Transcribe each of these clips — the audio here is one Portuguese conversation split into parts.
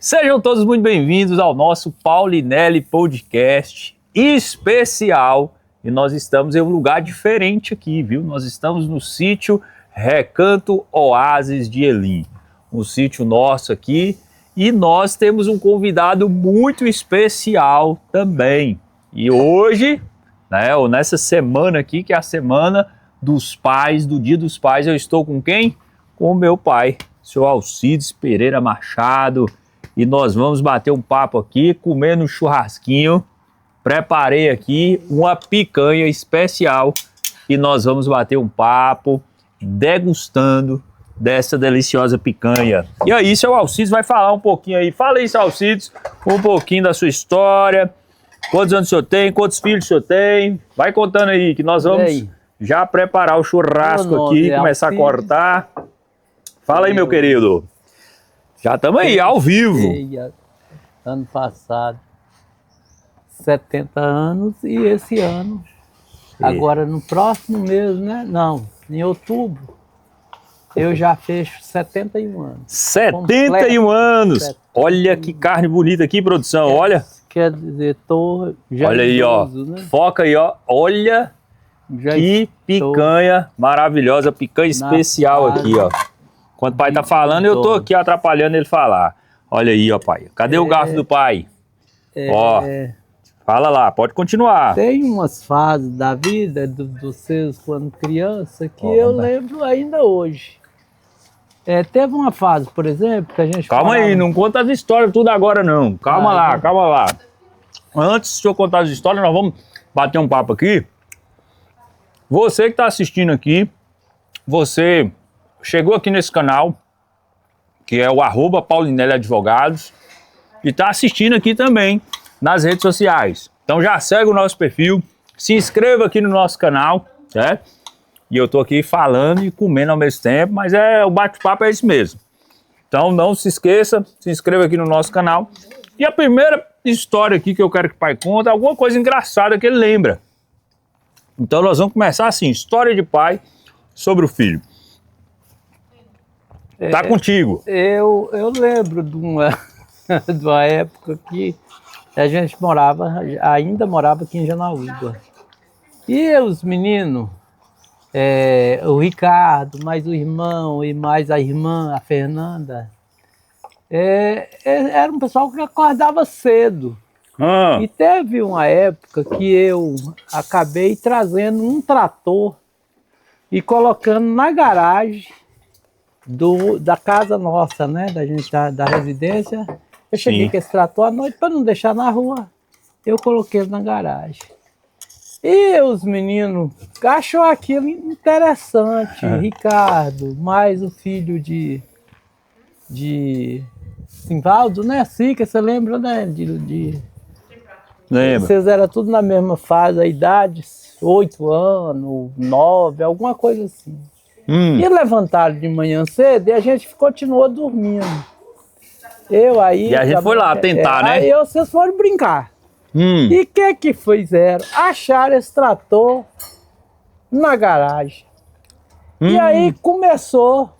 Sejam todos muito bem-vindos ao nosso Paulinelli Podcast especial. E nós estamos em um lugar diferente aqui, viu? Nós estamos no sítio Recanto Oásis de Elim, um sítio nosso aqui. E nós temos um convidado muito especial também. E hoje, ou nessa semana aqui, que é a semana dos pais, do Dia dos Pais, eu estou com quem? Com o meu pai, seu Alcides Pereira Machado. E nós vamos bater um papo aqui, comendo um churrasquinho. Preparei aqui uma picanha especial e nós vamos bater um papo degustando dessa deliciosa picanha. E aí, seu Alcides vai falar um pouquinho aí. Fala aí, seu Alcides, um pouquinho da sua história. Quantos anos o senhor tem? Quantos filhos o senhor tem? Vai contando aí, que nós vamos já preparar o churrasco aqui, começar a cortar. Fala aí, meu querido. Já estamos aí, ao vivo. Ano passado, 70 anos, e esse ano, agora no próximo mês, né? Não, em outubro, eu já fecho 71 anos. 71 anos! 70. Olha que carne bonita aqui, produção, olha. Quer dizer, tô já olha aí, idoso, ó, né? Foca aí, ó, olha já que picanha maravilhosa, picanha especial aqui, ó. Enquanto o pai tá falando, eu tô aqui atrapalhando ele falar. Olha aí, ó, pai. Cadê o garfo do pai? Ó, fala lá, pode continuar. Tem umas fases da vida dos seus quando criança que eu lembro ainda hoje. Teve uma fase, por exemplo, que a gente Calma aí, não conta as histórias tudo agora não. Calma lá, calma lá. Antes de eu contar as histórias, nós vamos bater um papo aqui. Você que está assistindo aqui, você chegou aqui nesse canal, que é o @Paulinelli Advogados, e está assistindo aqui também nas redes sociais. Então já segue o nosso perfil, se inscreva aqui no nosso canal, certo? E eu tô aqui falando e comendo ao mesmo tempo, mas o bate-papo é esse mesmo. Então não se esqueça, se inscreva aqui no nosso canal. E a primeira história aqui que eu quero que o pai conte é alguma coisa engraçada que ele lembra. Então nós vamos começar assim, história de pai sobre o filho. Tá contigo. Eu lembro de uma época que a gente ainda morava aqui em Janaúba. E os meninos, o Ricardo, mais o irmão e mais a irmã, a Fernanda, era um pessoal que acordava cedo. E teve uma época que eu acabei trazendo um trator e colocando na garagem da casa nossa, né, da residência. Eu cheguei com esse trator à noite para não deixar na rua. Eu coloquei ele na garagem. E os meninos achou aquilo interessante. Ricardo, mais o filho de Simvaldo, né? Sica, você lembra, né? Lembro. Vocês eram tudo na mesma fase, a idade, 8 anos, 9, alguma coisa assim. E levantaram de manhã cedo e a gente continuou dormindo. E a gente foi lá tentar, né? Aí vocês foram brincar. E o que fizeram? Acharam esse trator na garagem. E aí começou a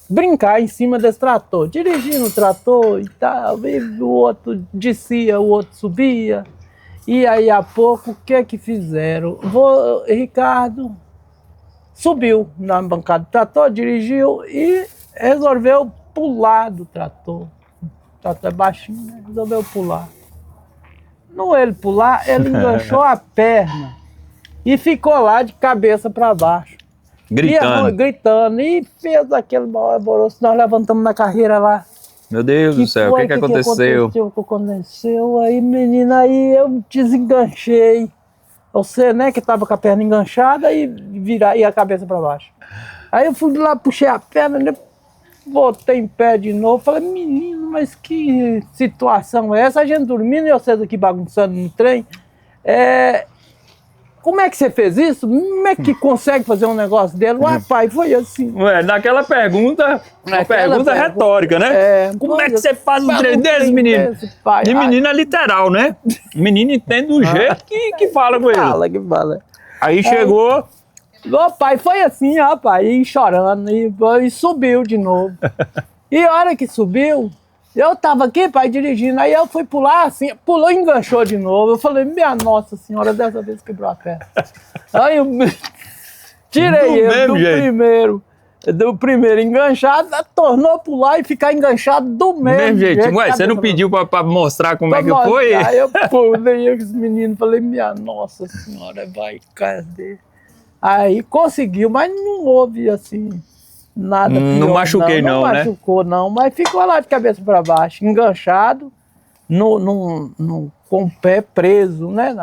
brincar em cima desse trator. Dirigindo o trator e tal. E o outro descia, o outro subia. E aí a pouco, o que fizeram? Ricardo subiu na bancada do trator, dirigiu e resolveu pular do trator. O trator é baixinho, né? Resolveu pular. No ele pular, ele enganchou a perna e ficou lá de cabeça para baixo. Gritando. E fez aquele mau alvoroço. Nós levantamos na carreira lá. Meu Deus do céu, o que aconteceu? O que aconteceu? Aí, menina, aí eu desenganchei. Você, né, que tava com a perna enganchada e a cabeça para baixo. Aí eu fui lá, puxei a perna, botei em pé de novo. Falei, menino, mas que situação é essa? A gente dormindo e vocês aqui bagunçando no trem. Como é que você fez isso? Como é que consegue fazer um negócio dele? Ué, pai, foi assim. Naquela pergunta, uma pergunta retórica, né? Como é que você faz um trem desse, menino? E menino é literal, né? O menino entende do jeito que fala com ele. Que fala. Aí chegou... Ô pai, foi assim, ó pai, e chorando, e subiu de novo. E a hora que subiu, Eu tava aqui, pai, dirigindo, aí eu fui pular, assim, pulou e enganchou de novo. Eu falei, minha Nossa Senhora, dessa vez quebrou a perna. Aí eu tirei ele do primeiro enganchado, tornou a pular e ficar enganchado do mesmo jeito. Ué, você não pediu pra mostrar como é que foi? Aí eu pulei os meninos, falei, minha Nossa Senhora, vai, cadê? Aí conseguiu, mas não houve, assim... Nada pior, não machuquei não, né? Não machucou não, mas ficou lá de cabeça para baixo, enganchado, com o pé preso, né?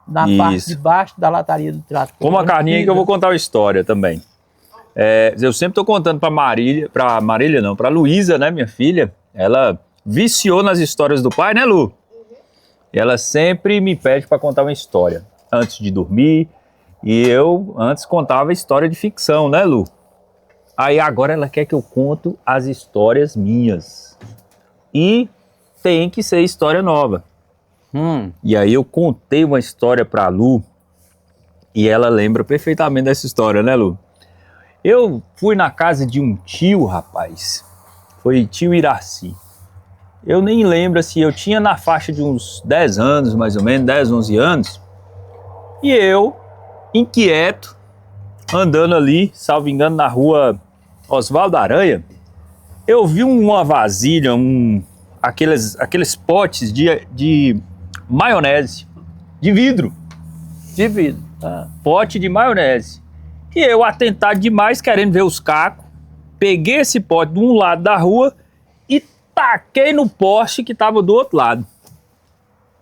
Na parte de baixo da lataria do trator. Como a Carninha que eu vou contar uma história também. Eu sempre tô contando pra Luísa, né, minha filha, ela viciou nas histórias do pai, né, Lu? E ela sempre me pede para contar uma história antes de dormir, e eu antes contava história de ficção, né, Lu? Aí agora ela quer que eu conto as histórias minhas. E tem que ser história nova. E aí eu contei uma história pra Lu e ela lembra perfeitamente dessa história, né, Lu? Eu fui na casa de um tio, rapaz. Foi tio Iraci. Eu nem lembro se eu tinha na faixa de uns 10 anos, mais ou menos, 10, 11 anos. E eu, inquieto, andando ali, salvo engano, na rua Oswaldo Aranha, eu vi uma vasilha, aqueles potes de maionese, de vidro. De vidro. Pote de maionese. E eu, atentado demais, querendo ver os cacos, peguei esse pote de um lado da rua e taquei no poste que estava do outro lado.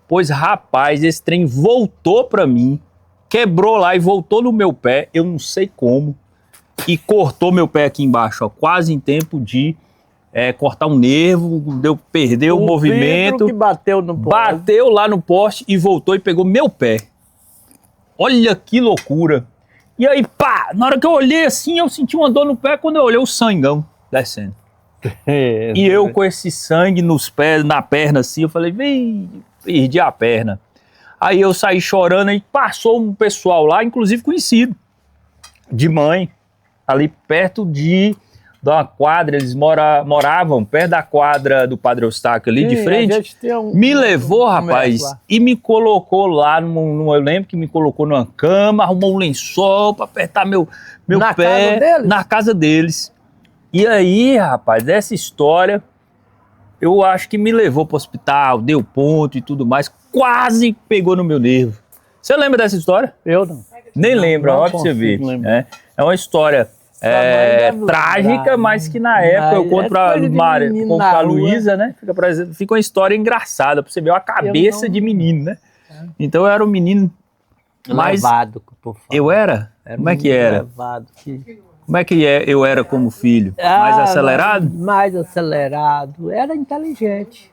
Pois, rapaz, esse trem voltou para mim, quebrou lá e voltou no meu pé, eu não sei como, e cortou meu pé aqui embaixo, ó, quase em tempo de cortar um nervo, deu perder o movimento. Que bateu no poste. Bateu lá no poste e voltou e pegou meu pé. Olha que loucura. E aí, pá, na hora que eu olhei assim, eu senti uma dor no pé, quando eu olhei o sangão descendo. E eu com esse sangue nos pés, na perna assim, eu falei, vem, perdi a perna. Aí eu saí chorando e passou um pessoal lá, inclusive conhecido, de mãe, ali perto de uma quadra, eles moravam perto da quadra do Padre Eustáquio ali. Sim, de frente. Me levou, rapaz, e me colocou lá, eu lembro que me colocou numa cama, arrumou um lençol para apertar meu pé. Na casa deles. E aí, rapaz, essa história, eu acho que me levou para o hospital, deu ponto e tudo mais, quase pegou no meu nervo. Você lembra dessa história? Eu não. Nem lembro, olha pra você ver. É uma história trágica, mas que na época eu conto pra Luísa, né? Fica uma história engraçada, pra você ver, uma cabeça de menino, né? Então eu era um menino mais... Levado, por favor. Eu era? Como é que era? Levado. Como é que eu era como filho? Mais acelerado? Mais acelerado. Era inteligente.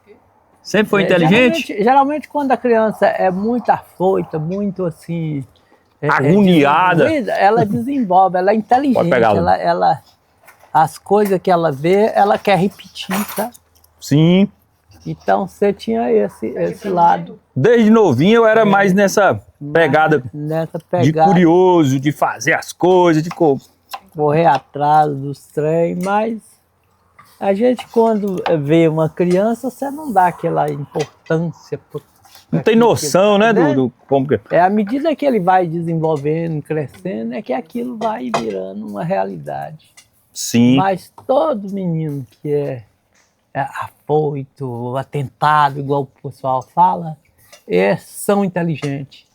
Sempre foi inteligente? Geralmente quando a criança é muito afoita, muito assim... agoniada. Ela desenvolve, ela é inteligente. Pode pegar, as coisas que ela vê, ela quer repetir, tá? Sim. Então você tinha esse lado. Desde novinho eu era mais nessa pegada, de curioso, de fazer as coisas, de correr atrás dos trem, mas a gente quando vê uma criança, você não dá aquela importância. Não tem noção, né, do como que... À medida que ele vai desenvolvendo, crescendo, é que aquilo vai virando uma realidade. Sim. Mas todo menino que é afoito, atentado, igual o pessoal fala, são inteligentes.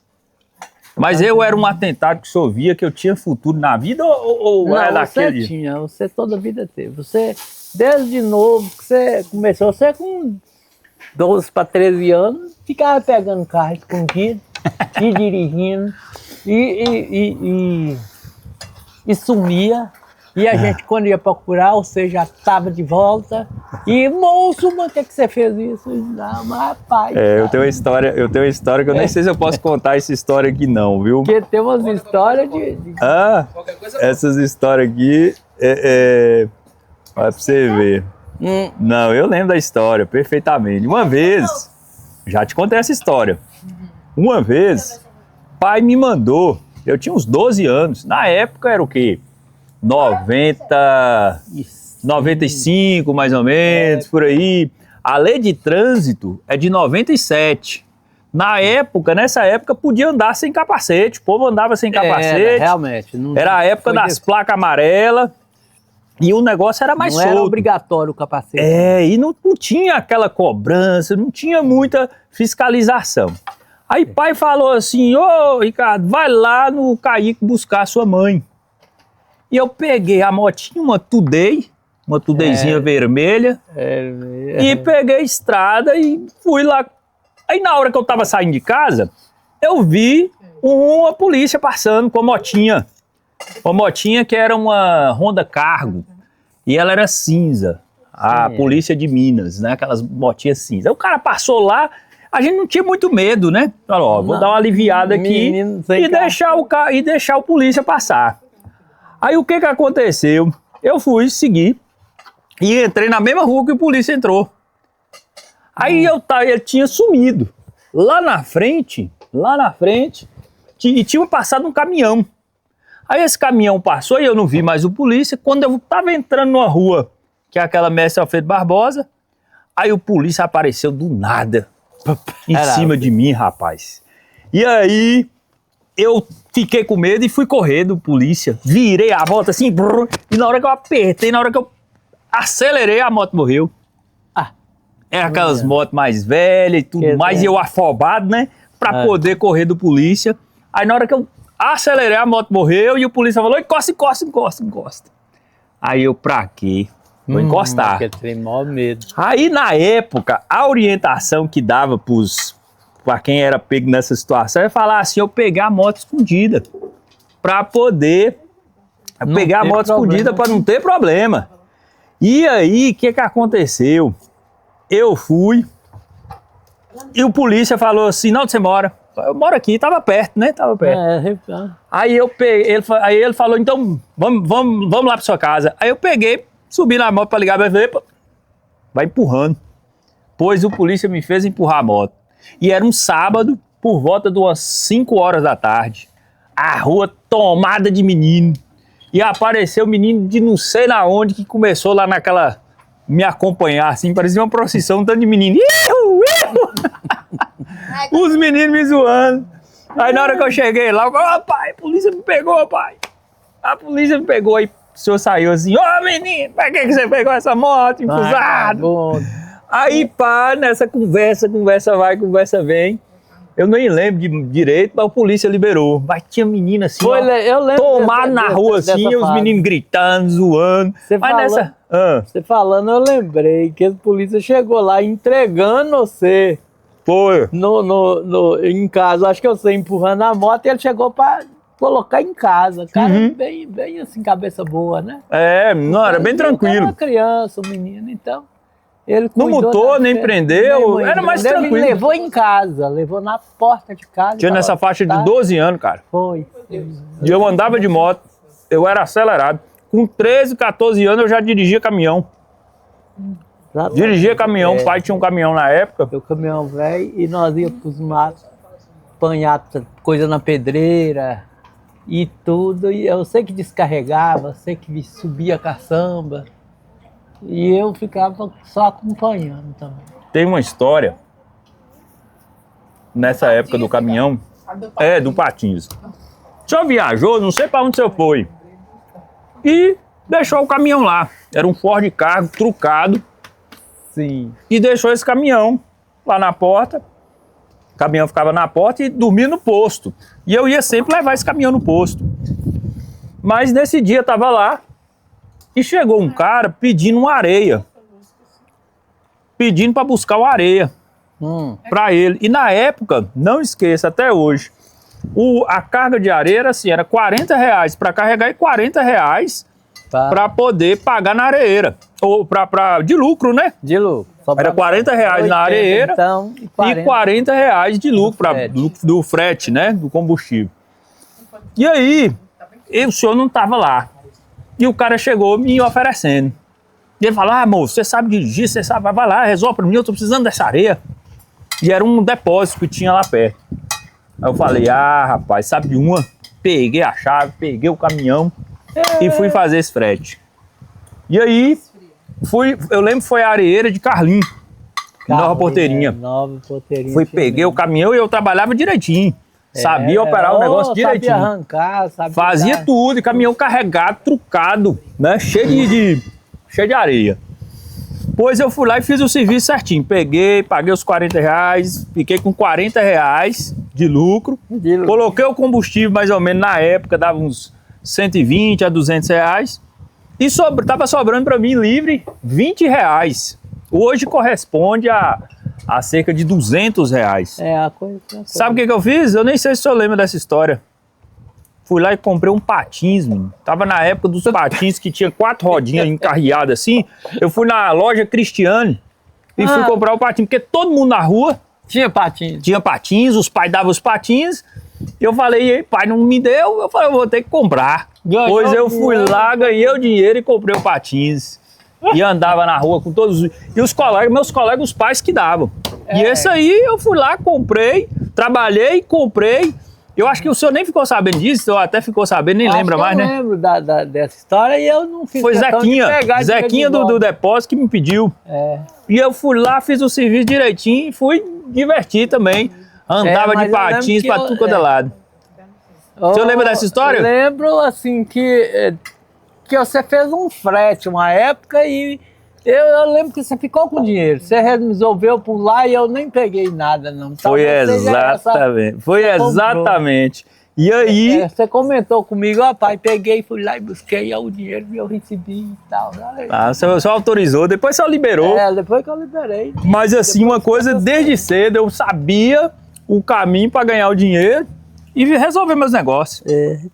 Mas eu era um atentado que só via que eu tinha futuro na vida ou não, era daquele? Você toda a vida teve. Você, desde novo, que você começou, você com 12 para 13 anos, ficava pegando carro escondido e dirigindo e sumia. E a gente, quando ia procurar, você já estava de volta. E, moço, por que você fez isso? Não, mas rapaz... eu tenho uma história que eu nem sei se eu posso contar essa história aqui não, viu? Porque tem umas histórias essas histórias aqui, vai pra você ver. Não, eu lembro da história perfeitamente. Uma vez, já te contei essa história. Uma vez, pai me mandou, eu tinha uns 12 anos, na época era o quê? 90... 95, mais ou menos, por aí. A lei de trânsito é de 97. Nessa época, podia andar sem capacete. O povo andava sem capacete. Realmente. Era a época das placas amarelas. E o negócio era mais solto. Não era obrigatório o capacete. E não tinha aquela cobrança, não tinha muita fiscalização. Aí pai falou assim, ô Ricardo, vai lá no Caique buscar a sua mãe. E eu peguei a motinha, uma Tudeizinha vermelha, e peguei a estrada e fui lá. Aí na hora que eu tava saindo de casa, eu vi uma polícia passando com a motinha. Uma motinha que era uma Honda Cargo, e ela era cinza. A polícia de Minas, né? Aquelas motinhas cinza. Aí o cara passou lá, a gente não tinha muito medo, né? Falou, ó, vou dar uma aliviada aqui e deixar o polícia passar. Aí o que aconteceu? Eu fui seguir e entrei na mesma rua que o polícia entrou. Aí ele tinha sumido. Lá na frente, tinha passado um caminhão. Aí esse caminhão passou e eu não vi mais o polícia. Quando eu tava entrando numa rua, que é aquela Mestre Alfredo Barbosa, aí o polícia apareceu do nada, em cima de mim, rapaz. E aí eu fiquei com medo e fui correr do polícia. Virei a moto assim, e na hora que eu apertei, na hora que eu acelerei, a moto morreu. Era aquelas motos mais velhas e tudo mais, e eu afobado, né? Pra poder correr do polícia. Aí na hora que eu acelerei, a moto morreu e o polícia falou, encosta. Aí eu, pra quê? Vou encostar. Tem maior medo. Aí na época, a orientação que dava pra quem era pego nessa situação é falar assim, eu pegar a moto escondida. Pra poder pegar a moto escondida pra não ter problema. E aí, o que aconteceu? Eu fui e o polícia falou assim, não, você mora? Eu moro aqui, tava perto, né? Tava perto. Aí eu peguei, ele falou, então vamos lá pra sua casa. Aí eu peguei, subi na moto pra ligar, vai empurrando. Pois o polícia me fez empurrar a moto. E era um sábado, por volta de umas 5 horas da tarde. A rua tomada de menino. E apareceu o menino de não sei na onde, que começou lá naquela... me acompanhar, assim, parecia uma procissão, um tanto de menino. Os meninos me zoando. Aí na hora que eu cheguei lá, eu falei, pai, a polícia me pegou, pai. A polícia me pegou. Aí o senhor saiu assim, menino, pra que você pegou essa moto, enfusado? Aí pá, nessa conversa vai, conversa vem. Eu nem lembro direito, mas a polícia liberou. Mas tinha menina assim, eu lembro tomado na rua assim, os meninos gritando, zoando. Você falando, eu lembrei que a polícia chegou lá entregando você. Foi. Em casa, acho que eu sei, empurrando a moto, e ele chegou pra colocar em casa. Cara, bem assim, cabeça boa, né? Não, era bem tranquilo. Era uma criança, um menino, então. Ele não mutou, nem prendeu, era mais tranquilo. Ele levou em casa, levou na porta de casa. Tinha nessa faixa de 12 anos, cara. Foi. E eu andava de moto, eu era acelerado. Com 13, 14 anos eu já dirigia caminhão. Dirigia caminhão, o pai tinha um caminhão na época. O caminhão velho, e nós íamos pros matos, apanhar coisa na pedreira e tudo. E eu sei que descarregava, sei que subia a caçamba. E eu ficava só acompanhando também. Tem uma história, nessa época do caminhão, do Patins. O senhor viajou, não sei para onde o senhor foi, e deixou o caminhão lá. Era um Ford Cargo trucado. Sim. E deixou esse caminhão lá na porta. O caminhão ficava na porta e dormia no posto. E eu ia sempre levar esse caminhão no posto. Mas nesse dia eu tava lá, e chegou um cara pedindo uma areia. Pedindo para buscar uma areia para ele. E na época, não esqueça, até hoje, a carga de areia era assim, era R$40 para carregar e R$40 para poder pagar na areeira. Ou de lucro, né? De lucro. Era R$40 na areeira então, e R$40 de lucro do frete, né? Do combustível. E aí, o senhor não estava lá. E o cara chegou me oferecendo. E ele falou, moço, você sabe dirigir, você sabe, vai lá, resolve pra mim, eu tô precisando dessa areia. E era um depósito que tinha lá perto. Aí eu falei, rapaz, sabe uma? Peguei a chave, peguei o caminhão e fui fazer esse frete. E aí, Eu lembro que foi a areeira de Carlinhos, Nova Porteirinha. Nova Porteirinha. Fui, peguei o caminhão e eu trabalhava direitinho. Sabia operar o negócio direitinho. Sabia arrancar, sabia... Fazia tudo, e caminhão carregado, trucado, né? Cheio de areia. Pois eu fui lá e fiz o serviço certinho. Peguei, paguei os R$40, fiquei com R$40 de lucro. Coloquei o combustível mais ou menos na época, dava uns 120 a R$200. E tava sobrando para mim livre R$20. Hoje corresponde a cerca de R$200. É, a coisa. Sabe o que eu fiz? Eu nem sei se o senhor lembra dessa história. Fui lá e comprei um patins, mano. Tava na época dos patins que tinha 4 rodinhas encarreadas assim. Eu fui na loja Cristiane e fui comprar o patins, porque todo mundo na rua tinha patins. Tinha patins, os pais davam os patins. Eu falei, pai, não me deu. Eu falei, eu vou ter que comprar. Pois eu fui lá, ganhei o dinheiro e comprei o patins. E andava na rua com todos. E os colegas, meus colegas, os pais que davam. E esse aí eu fui lá, comprei, trabalhei, comprei. Eu acho que o senhor nem ficou sabendo disso, ou até ficou sabendo, nem lembra mais, né? Eu lembro dessa história e eu não fiz. Foi Zequinha do depósito que me pediu. E eu fui lá, fiz o serviço direitinho e fui divertir também. Andava de patins pra tudo quanto é lado. O senhor lembra dessa história? Eu lembro, assim, que você fez um frete uma época e eu lembro que você ficou com dinheiro. Você resolveu por lá e eu nem peguei nada, não. Foi exatamente. Foi exatamente. E aí... você comentou comigo, ó, pai, peguei, fui lá e busquei o dinheiro que eu recebi e tal. Você só autorizou, depois só liberou. Depois que eu liberei. Mas assim, uma coisa, desde cedo eu sabia o caminho para ganhar o dinheiro e resolver meus negócios.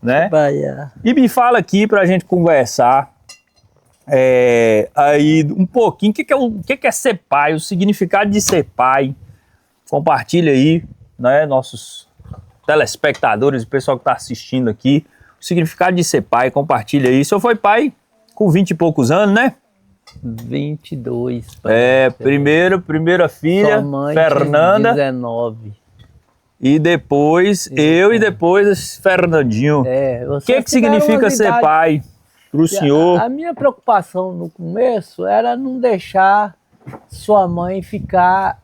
Né? E me fala aqui pra gente conversar aí um pouquinho, o que é ser pai, o significado de ser pai. Compartilha aí, né, nossos telespectadores, o pessoal que está assistindo aqui, o significado de ser pai, compartilha aí. O senhor foi pai com 20 e poucos anos, né? 22. Primeira filha, mãe, Fernanda. 19. E depois, eu e depois Fernandinho. O que significa ser pai para o senhor? A minha preocupação no começo era não deixar sua mãe ficar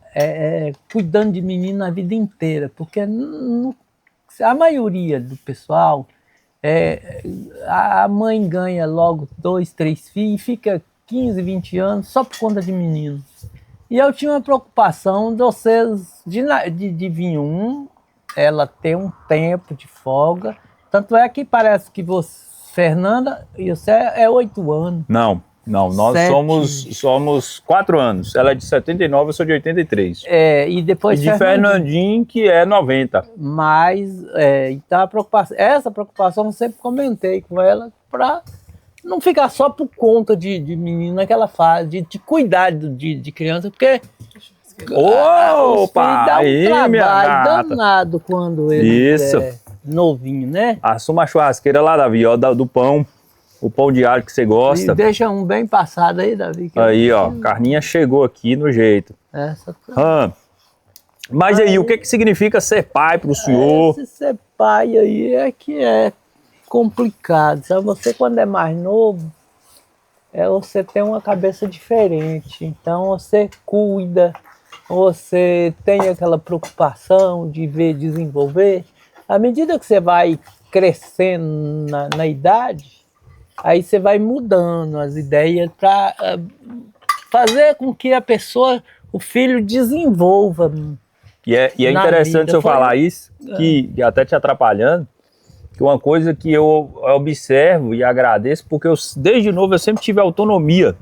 cuidando de menino a vida inteira, porque a maioria do pessoal, a mãe ganha logo 2, 3 filhos e fica 15, 20 anos só por conta de menino. E eu tinha uma preocupação de vocês, de vir ela ter um tempo de folga. Tanto é que parece que você, Fernanda, e você é 8 anos. Não, nós somos 4 anos. Ela é de 79, eu sou de 83. E depois de Fernandinho, que é 90. Mas, então essa preocupação eu sempre comentei com ela para não ficar só por conta de menino naquela fase, de cuidar de criança, porque dá um trabalho danado quando ele é novinho, né? Assuma a churrasqueira lá, Davi, ó, do pão, o pão de alho que você gosta. E deixa um bem passado aí, Davi. Aí, ó, carninha chegou aqui no jeito. Mas aí, o que significa ser pai para o senhor? Ser pai aí é complicado, sabe? Você quando é mais novo, você tem uma cabeça diferente, então você cuida, você tem aquela preocupação de ver desenvolver. À medida que você vai crescendo na idade, aí você vai mudando as ideias para fazer com que o filho desenvolva. E é interessante eu falar isso, que até te atrapalhando, que uma coisa que eu observo e agradeço, porque desde novo eu sempre tive autonomia.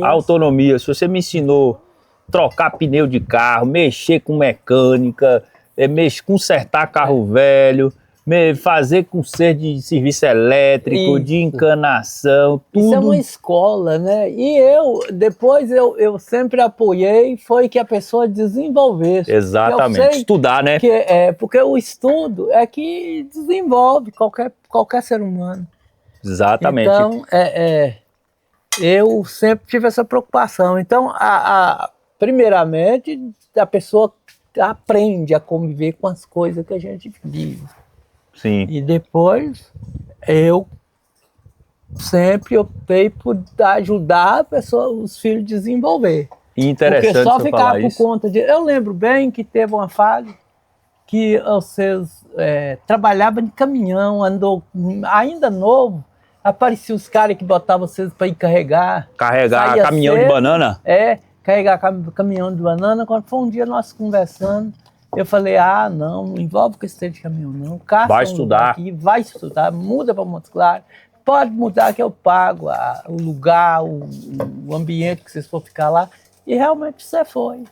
Autonomia. Se você me ensinou a trocar pneu de carro, mexer com mecânica, consertar carro velho, fazer conserto de serviço elétrico, de encanação, tudo. Isso é uma escola, né? E depois eu sempre apoiei, foi que a pessoa desenvolvesse. Exatamente, estudar, né? Porque o estudo é que desenvolve qualquer ser humano. Exatamente. Então, eu sempre tive essa preocupação. Então, primeiramente, a pessoa aprende a conviver com as coisas que a gente vive. Sim. E depois eu sempre optei por ajudar a pessoa, os filhos a desenvolver. Interessante Porque só você ficar falar por isso. conta de... Eu lembro bem que teve uma fase que vocês trabalhavam de caminhão, andou ainda novo, apareciam os caras que botavam vocês para ir carregar. Carregar Saía caminhão de cedo, banana? Carregar caminhão de banana. Quando foi um dia nós conversando, eu falei, não envolve com esse trem de caminhão não. Caça Vai um estudar. aqui, vai estudar, muda para Montes Claros. Pode mudar que eu pago o lugar, o ambiente que vocês for ficar lá. E realmente você foi.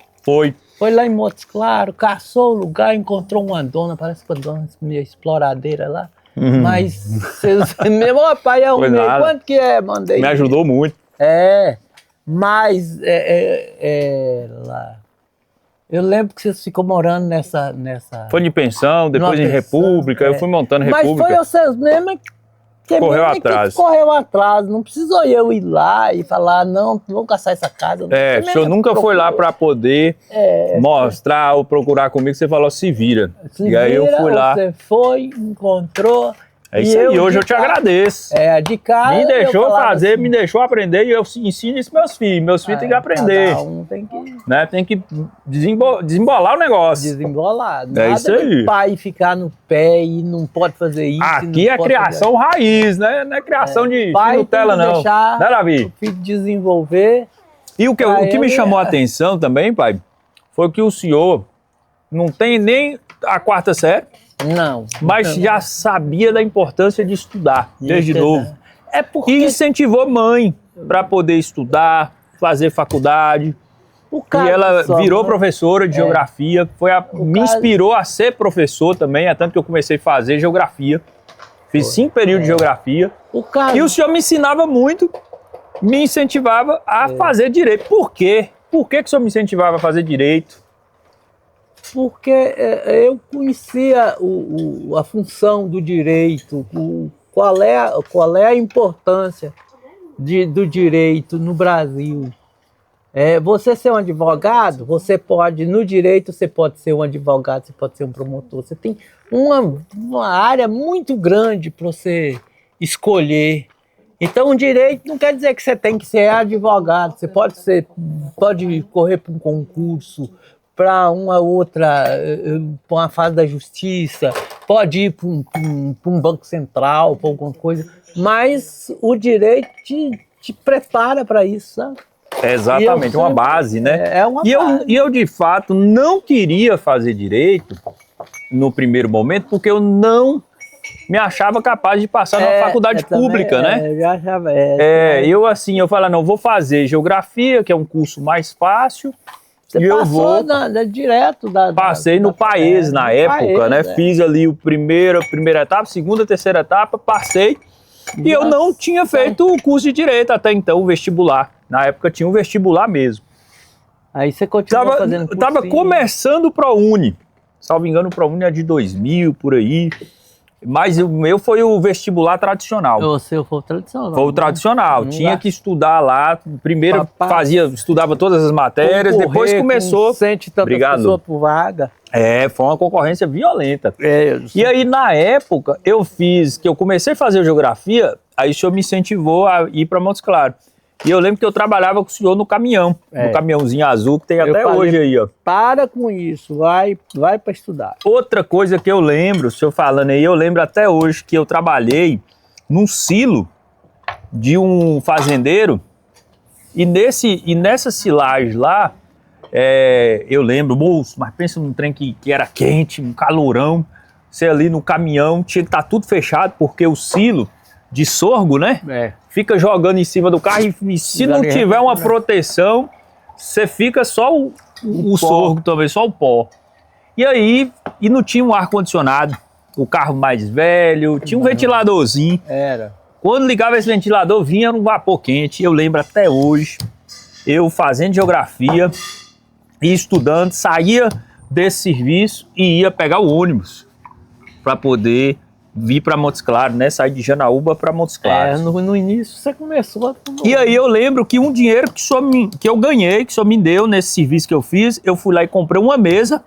Foi lá em Montes Claros, caçou o lugar, encontrou uma dona, parece uma dona meio exploradeira lá. Mas vocês, meu pai é um Foi meio, nada. quanto que é? Mandei. Me ajudou muito. Mas lá. Eu lembro que vocês ficou morando nessa... Foi de pensão, depois Numa em pensão, República, eu fui montando República. Mas foi vocês mesmo que Correu mesmo atrás. Que correu atrás. Não precisou eu ir lá e falar, não, vamos caçar essa casa. O senhor nunca foi lá para poder mostrar ou procurar comigo, você falou, se vira. E aí eu fui lá. Você foi, encontrou. É isso aí, hoje eu te agradeço. De cara. Me deixou fazer, assim, me deixou aprender e eu ensino isso meus filhos. Meus filhos têm que aprender. Cada um tem que Né? Tem que desembolar o negócio. desembolar. É isso aí. De pai ficar no pé e não pode fazer isso. Aqui é criação raiz, né? Não é criação de Nutella, não. Deixar Né, Davi? o filho desenvolver. E o que me chamou a atenção também, pai, foi que o senhor não tem nem a 4ª série. Não. Mas já sabia da importância de estudar, desde novo. É porque E incentivou mãe para poder estudar, fazer faculdade. E ela virou professora de geografia, me inspirou a ser professor também, é tanto que eu comecei a fazer geografia. Fiz 5 períodos de geografia. E o senhor me ensinava muito, me incentivava a fazer direito. Por quê? Por que o senhor me incentivava a fazer direito? Porque eu conhecia a função do direito, qual é a importância do direito no Brasil. Você ser um advogado, no direito você pode ser um advogado, você pode ser um promotor, você tem uma área muito grande para você escolher. Então o direito não quer dizer que você tem que ser advogado, você pode correr para um concurso, para uma outra, para uma fase da justiça, pode ir para um banco central, para alguma coisa, mas o direito te prepara para isso, sabe? É exatamente, uma base, né? É uma base. E eu, de fato, não queria fazer direito no primeiro momento, porque eu não me achava capaz de passar numa faculdade pública, né? Eu já achava. Eu falei, não, vou fazer geografia, que é um curso mais fácil. Você e eu vou direto passei no país na época, né? Fiz ali a primeira etapa, segunda, terceira etapa, passei. E eu não tinha feito o curso de direito até então, o vestibular. Na época tinha um vestibular mesmo. Aí você continuou fazendo cursinho. Tava começando o ProUni. Salvo engano, o ProUni é de 2000, por aí. Mas o meu foi o vestibular tradicional. O seu foi o tradicional. Foi o tradicional. Tinha que estudar lá. Primeiro estudava todas as matérias, depois começou. Obrigado. Pessoas por vaga. Foi uma concorrência violenta. E aí, na época, eu comecei a fazer geografia, aí o senhor me incentivou a ir para Montes Claros. E eu lembro que eu trabalhava com o senhor no caminhão, no caminhãozinho azul que tem até hoje aí, ó. Para com isso, vai para estudar. Outra coisa que eu lembro, o senhor falando aí, eu lembro até hoje que eu trabalhei num silo de um fazendeiro e nessa silagem lá, eu lembro, moço, mas pensa num trem que era quente, um calorão, você ali no caminhão, tinha que estar tudo fechado, porque o silo de sorgo, né? Fica jogando em cima do carro e se não tiver uma proteção, você fica só o sorgo também, só o pó. E aí, não tinha um ar-condicionado, o carro mais velho, tinha um ventiladorzinho. Quando ligava esse ventilador, vinha um vapor quente. Eu lembro até hoje, eu fazendo geografia e estudando, saía desse serviço e ia pegar o ônibus para poder vir para Montes Claros, né? Sair de Janaúba para Montes Claros. No início você começou. E aí eu lembro que um dinheiro que eu ganhei, que o senhor me deu nesse serviço que eu fiz, eu fui lá e comprei uma mesa,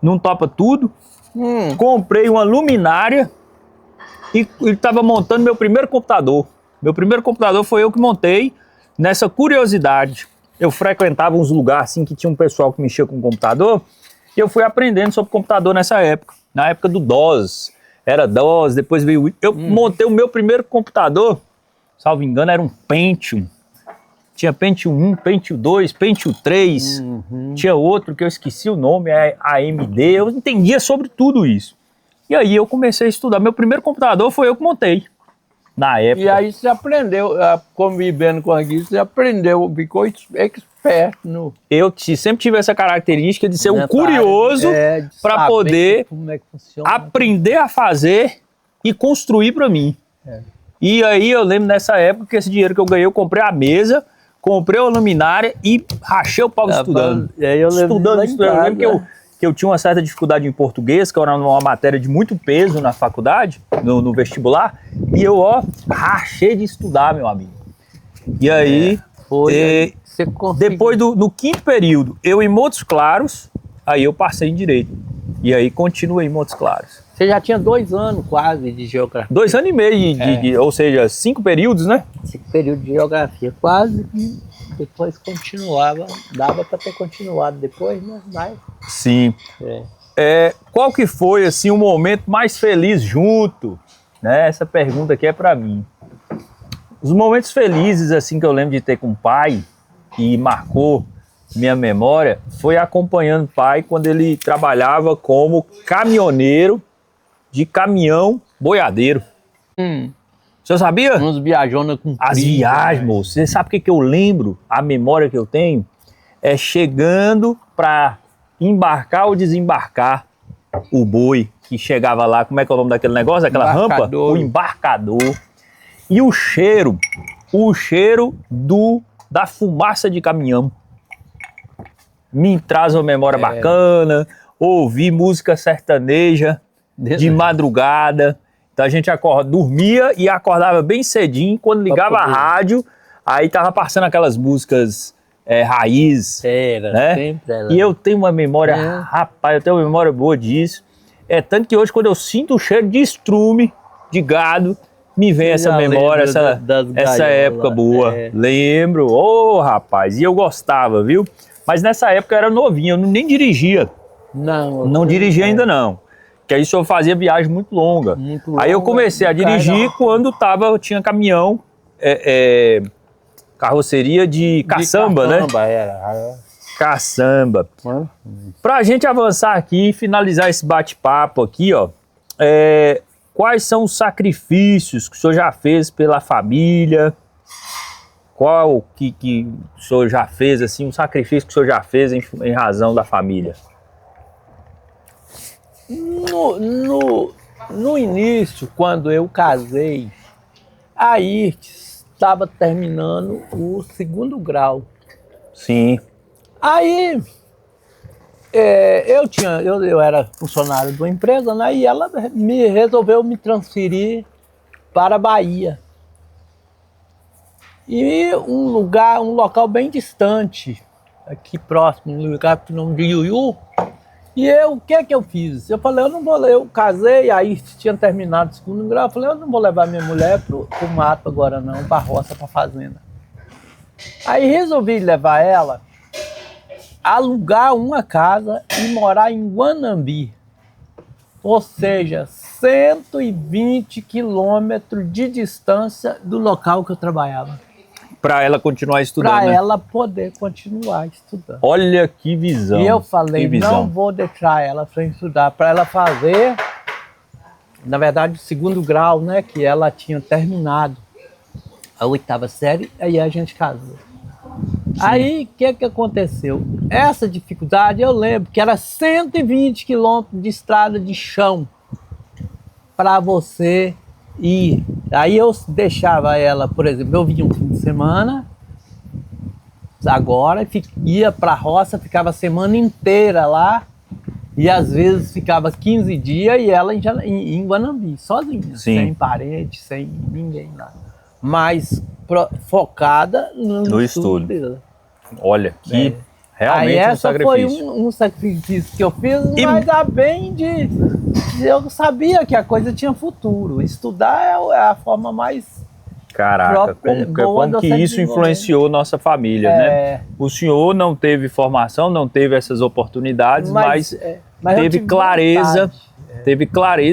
não topa tudo, comprei uma luminária e estava montando meu primeiro computador. Meu primeiro computador foi eu que montei. Nessa curiosidade, eu frequentava uns lugares assim que tinha um pessoal que mexia com computador e eu fui aprendendo sobre computador nessa época. Na época do DOS. Era DOS, depois veio... Eu montei o meu primeiro computador, salvo engano, era um Pentium. Tinha Pentium 1, Pentium 2, Pentium 3. Tinha outro que eu esqueci o nome, é AMD. Eu entendia sobre tudo isso. E aí eu comecei a estudar. Meu primeiro computador foi eu que montei. Na época. E aí você aprendeu, convivendo com aquilo, você aprendeu, ficou esperto no... Eu sempre tive essa característica de ser um curioso para poder como é que funciona, aprender a fazer e construir para mim. E aí eu lembro nessa época que esse dinheiro que eu ganhei, eu comprei a mesa, comprei a luminária e rachei o pau estudando. Estudando. Eu lembro que eu tinha uma certa dificuldade em português, que era uma matéria de muito peso na faculdade, no vestibular, e eu, rachei de estudar, meu amigo. E aí, depois no quinto período, eu em Montes Claros, aí eu passei em Direito. E aí continuei em Montes Claros. Você já tinha 2 anos quase de geografia. 2 anos e meio, ou seja, 5 períodos, né? 5 períodos de geografia, quase. Depois continuava, dava para ter continuado depois, né? Mas... Sim. Qual que foi, assim, o momento mais feliz junto? Né? Essa pergunta aqui é para mim. Os momentos felizes, assim, que eu lembro de ter com o pai e marcou minha memória, foi acompanhando o pai quando ele trabalhava como caminhoneiro de caminhão boiadeiro. Você sabia? Uns viajonas com as viagens, moço. Você sabe o que eu lembro? A memória que eu tenho é chegando para embarcar ou desembarcar o boi que chegava lá. Como é que é o nome daquele negócio? Aquela rampa? O embarcador. E o cheiro da fumaça de caminhão. Me traz uma memória bacana. Ouvir música sertaneja de madrugada. Então a gente dormia e acordava bem cedinho. Quando ligava a rádio, aí tava passando aquelas músicas raiz. Né? Sempre era. E eu tenho uma memória, rapaz, eu tenho uma memória boa disso. Tanto que hoje, quando eu sinto o cheiro de estrume, de gado, me vem essa memória, essa época boa. Lembro, rapaz, e eu gostava, viu? Mas nessa época eu era novinho, eu nem dirigia. Não dirigia ainda não. Que aí só fazia viagem muito longa. Aí eu comecei a dirigir quando tinha caminhão, carroceria de caçamba, né? Caçamba. Pra gente avançar aqui e finalizar esse bate-papo aqui, quais são os sacrifícios que o senhor já fez pela família? Qual que o senhor já fez, assim, um sacrifício que o senhor já fez em razão da família? No início, quando eu casei, aí estava terminando o 2º grau. Sim. Aí eu era funcionário de uma empresa, né? E ela resolveu me transferir para a Bahia. E um local bem distante, aqui próximo, um lugar com o nome de Iuiú. E o que eu fiz? Eu falei, eu casei, aí tinha terminado o 2º grau, eu falei, eu não vou levar minha mulher pro mato agora não, pra roça, pra fazenda. Aí resolvi levar ela, alugar uma casa e morar em Guanambi. Ou seja, 120 quilômetros de distância do local que eu trabalhava. Para ela continuar estudando. Para ela poder continuar estudando. Olha que visão. E eu falei, não vou deixar ela para estudar, para ela fazer, na verdade, o 2º grau, né? Que ela tinha terminado a 8ª série, aí a gente casou. Sim. Aí, o que aconteceu? Essa dificuldade, eu lembro que era 120 quilômetros de estrada de chão para você ir. Aí eu deixava ela, por exemplo, eu vinha um fim de semana, agora ia para a roça, ficava a semana inteira lá, e às vezes ficava 15 dias e ela em Guanambi, sozinha, sem parente, sem ninguém lá. Mas focada no estudo dela. Olha, que realmente aí um sacrifício. Foi um sacrifício que eu fiz, mas a bem eu sabia que a coisa tinha futuro. Estudar é a forma mais Caraca, como que isso influenciou nossa família, né? O senhor não teve formação, não teve essas oportunidades, mas teve clareza,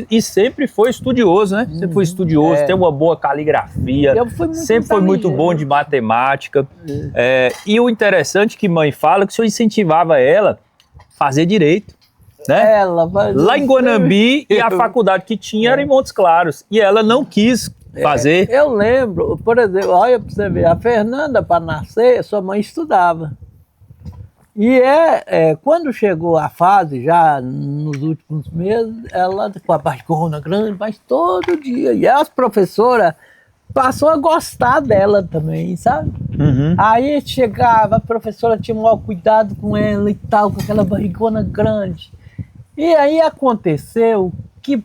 e sempre foi estudioso, né? Sempre foi estudioso, tem uma boa caligrafia, sempre foi muito bom de matemática. E o interessante que mãe fala é que o senhor incentivava ela a fazer direito. Né? Lá em Guanambi, e a faculdade que tinha era em Montes Claros, e ela não quis fazer. Eu lembro, por exemplo, olha para você ver, a Fernanda, para nascer, sua mãe estudava. E quando chegou a fase, já nos últimos meses, ela com a barrigona grande, mas todo dia. E as professoras passou a gostar dela também, sabe? Aí chegava, a professora tinha um maior cuidado com ela e tal, com aquela barrigona grande. E aí aconteceu que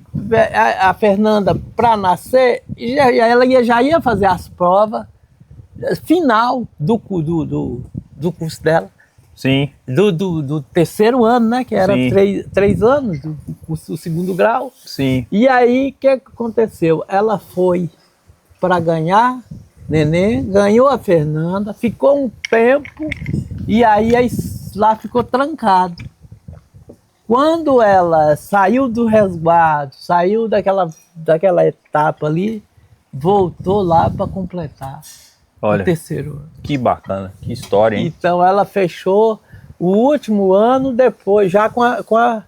a Fernanda, para nascer, ela já ia fazer as provas final do curso dela. Sim. Do terceiro ano, né? Que era 3 anos, do segundo grau. Sim. E aí, o que aconteceu? Ela foi para ganhar neném, ganhou a Fernanda, ficou um tempo e aí lá ficou trancado. Quando ela saiu do resguardo, saiu daquela etapa ali, voltou lá para completar o terceiro ano. Que bacana, que história, hein? Então ela fechou o último ano depois, já com a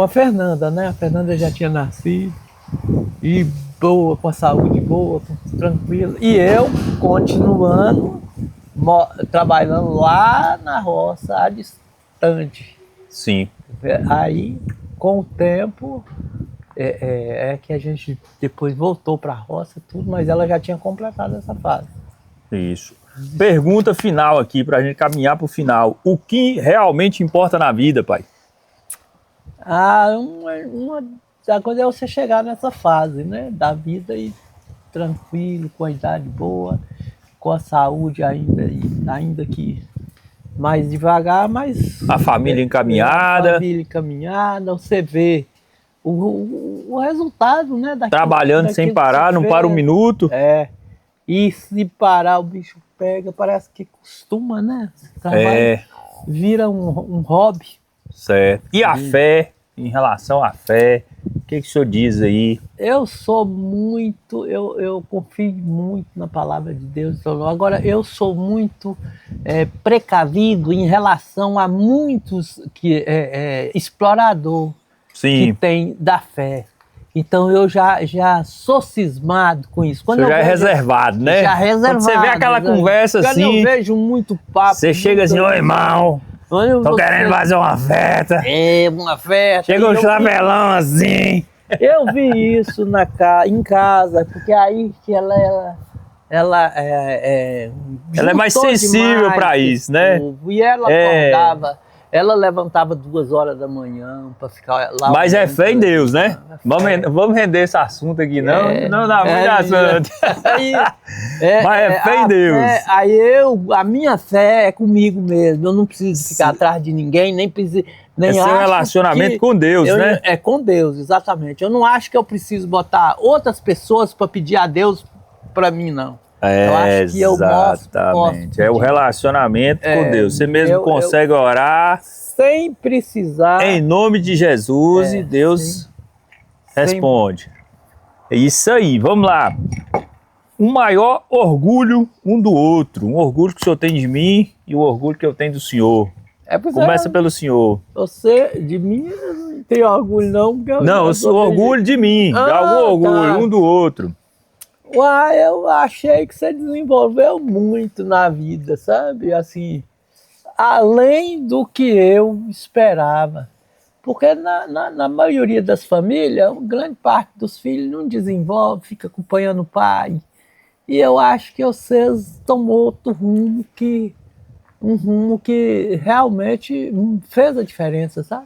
Fernanda, né? A Fernanda já tinha nascido, e boa, com a saúde boa, tranquila. E eu continuando, trabalhando lá na roça, à distante. Sim. Aí, com o tempo, que a gente depois voltou para a roça, tudo, mas ela já tinha completado essa fase. Isso. Pergunta final aqui, para a gente caminhar para o final. O que realmente importa na vida, pai? Uma coisa é você chegar nessa fase, né, da vida e tranquilo, com a idade boa, com a saúde ainda que mais devagar, mas... A família encaminhada. A família encaminhada, você vê o resultado, né? Trabalhando sem parar, não para um minuto. E se parar o bicho pega, parece que costuma, né? Vira um hobby. Certo. E a fé, em relação à fé, o que o senhor diz aí? Eu sou muito, eu confio muito na palavra de Deus. Agora, eu sou muito precavido em relação a muitos explorador que tem da fé. Então eu já sou cismado com isso. Quando já é reservado, né? Já reservado. Quando você vê aquela conversa assim... Quando eu vejo muito papo... Você chega assim, ô irmão, tô querendo fazer uma festa. Uma festa. Chega um chapelão assim... Eu vi isso em casa, porque aí que ela é mais sensível para isso, né? E ela acordava, ela levantava 2 horas da manhã para ficar lá. Mas é fé em Deus, né? Vamos render esse assunto aqui, não dá muito assunto. Mas é fé em Deus. A minha fé é comigo mesmo, eu não preciso ficar atrás de ninguém, nem preciso... É seu relacionamento com Deus, né? É com Deus, exatamente. Eu não acho que eu preciso botar outras pessoas para pedir a Deus para mim, não. Eu acho que eu posso. É o relacionamento com Deus. Você mesmo consegue orar sem precisar. Em nome de Jesus, e Deus responde. É isso aí, vamos lá. O maior orgulho um do outro. Um orgulho que o senhor tem de mim e o orgulho que eu tenho do senhor. Começa pelo senhor. Você, de mim, não tem orgulho não. Não, eu sou orgulho de mim. De algum orgulho, um do outro. Eu achei que você desenvolveu muito na vida, sabe? Assim, além do que eu esperava. Porque na maioria das famílias, grande parte dos filhos não desenvolve, fica acompanhando o pai. E eu acho que vocês tomou outro rumo um rumo que realmente fez a diferença, sabe?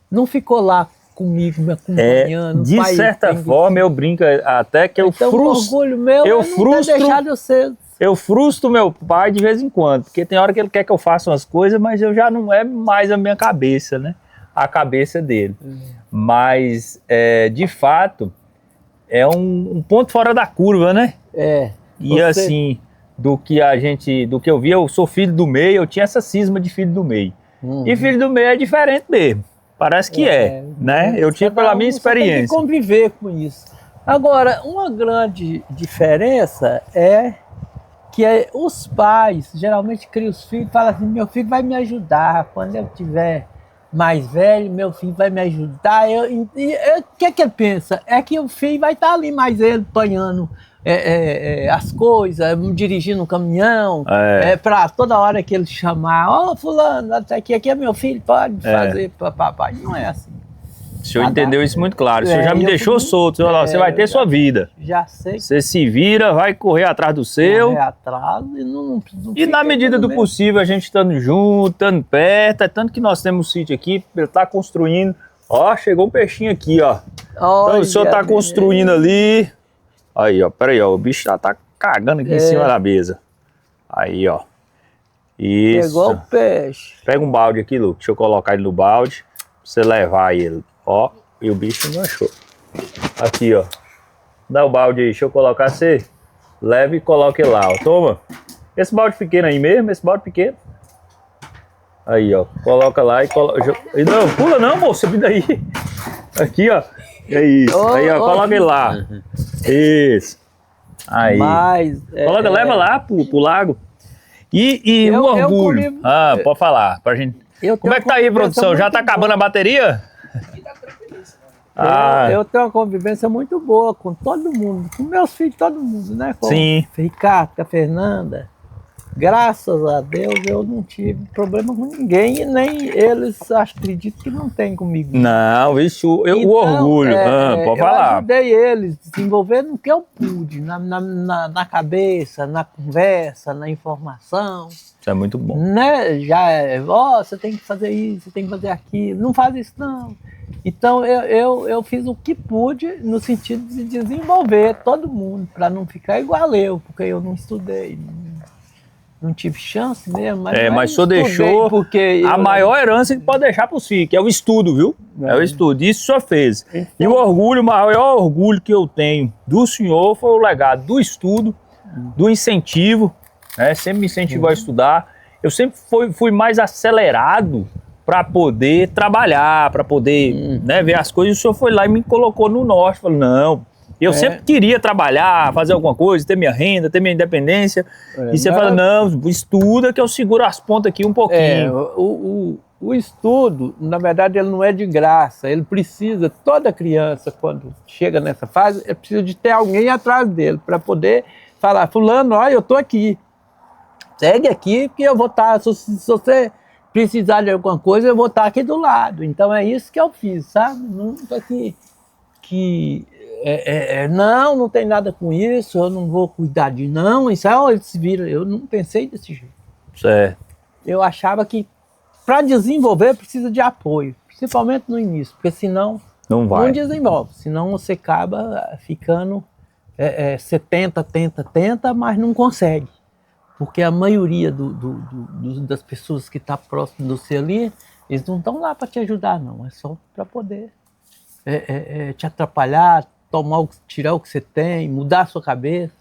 Não ficou lá comigo, me acompanhando. De certa forma, eu brinco até que eu frustro. Orgulho meu eu frustro meu pai de vez em quando, porque tem hora que ele quer que eu faça umas coisas, mas eu já não é mais a minha cabeça, né? A cabeça dele. Mas, de fato, é um ponto fora da curva, né? E assim, do que eu vi, eu sou filho do meio, eu tinha essa cisma de filho do meio. E filho do meio é diferente mesmo. Parece que né? Eu tive pela minha experiência. Tem que conviver com isso. Agora, uma grande diferença é que os pais geralmente criam os filhos e falam assim, meu filho vai me ajudar, quando eu tiver mais velho, meu filho vai me ajudar. O que é que ele pensa? É que o filho vai estar ali mais ele, apanhando as coisas, dirigindo um caminhão, para toda hora que ele chamar, fulano, até aqui é meu filho, pode fazer para papai. Não é assim. O senhor entendeu isso muito claro. O senhor já me deixou solto. Você vai ter sua vida. Já sei. Você se vira, vai correr atrás do seu. Correr atrás e não e na medida do possível, a gente estando junto, estando perto. É tanto que nós temos um sítio aqui, ele está construindo. Ó, chegou um peixinho aqui, ó. Então o senhor está construindo ali. Aí, ó, peraí, ó. O bicho já tá cagando aqui em cima da mesa. Aí, ó. Isso. Pegou o peixe. Pega um balde aqui, Lucas. Deixa eu colocar ele no balde. Pra você levar ele. Ó, e o bicho não achou. Aqui, ó. Dá o balde aí, deixa eu colocar, você leva e coloca ele lá, ó. Toma. Esse balde pequeno aí mesmo, esse balde pequeno. Aí, ó. Coloca lá e coloca. Não, pula não, moça, me daí. Aqui, ó. É isso. Aí, ó, coloca ele lá. Isso. Aí. Coloca, leva lá pro lago. E um orgulho. Pode falar, pra gente. Como é que tá aí, produção? Já tá acabando a bateria? Eu tenho uma convivência muito boa com todo mundo, com meus filhos, todo mundo, né? Com Sim. Ricardo, com a Fernanda. Graças a Deus eu não tive problema com ninguém e nem eles acreditam que não tem comigo. Não, isso, o orgulho. Pode falar. Eu ajudei eles desenvolvendo o que eu pude, na cabeça, na conversa, na informação. Isso é muito bom. Né? Você tem que fazer isso, você tem que fazer aquilo, não faz isso não. Então eu fiz o que pude no sentido de desenvolver todo mundo, para não ficar igual eu, porque eu não estudei, não tive chance mesmo. Mas o senhor deixou a maior herança que pode deixar para os filhos, que é o estudo, viu? É o estudo, isso o senhor fez. Então, e o maior orgulho que eu tenho do senhor foi o legado do estudo, do incentivo, né? Sempre me incentivou a estudar. Eu sempre fui mais acelerado para poder trabalhar, para poder ver as coisas. O senhor foi lá e me colocou no norte. Falou, não, eu sempre queria trabalhar, fazer alguma coisa, ter minha renda, ter minha independência. E você fala, não, estuda que eu seguro as pontas aqui um pouquinho. O estudo, na verdade, ele não é de graça. Ele precisa, toda criança, quando chega nessa fase, ele precisa de ter alguém atrás dele para poder falar, fulano, olha, eu estou aqui. Segue aqui, porque eu vou estar, se você precisar de alguma coisa, eu vou estar aqui do lado. Então é isso que eu fiz, sabe? Não estou aqui não tem nada com isso, eu não vou cuidar de não, isso ele se vira. Eu não pensei desse jeito. Certo. Eu achava que para desenvolver precisa de apoio, principalmente no início, porque senão não desenvolve, senão você acaba ficando 70, tenta, mas não consegue. Porque a maioria das pessoas que estão próximas do você ali, eles não estão lá para te ajudar, não. É só para poder te atrapalhar, tirar o que você tem, mudar a sua cabeça.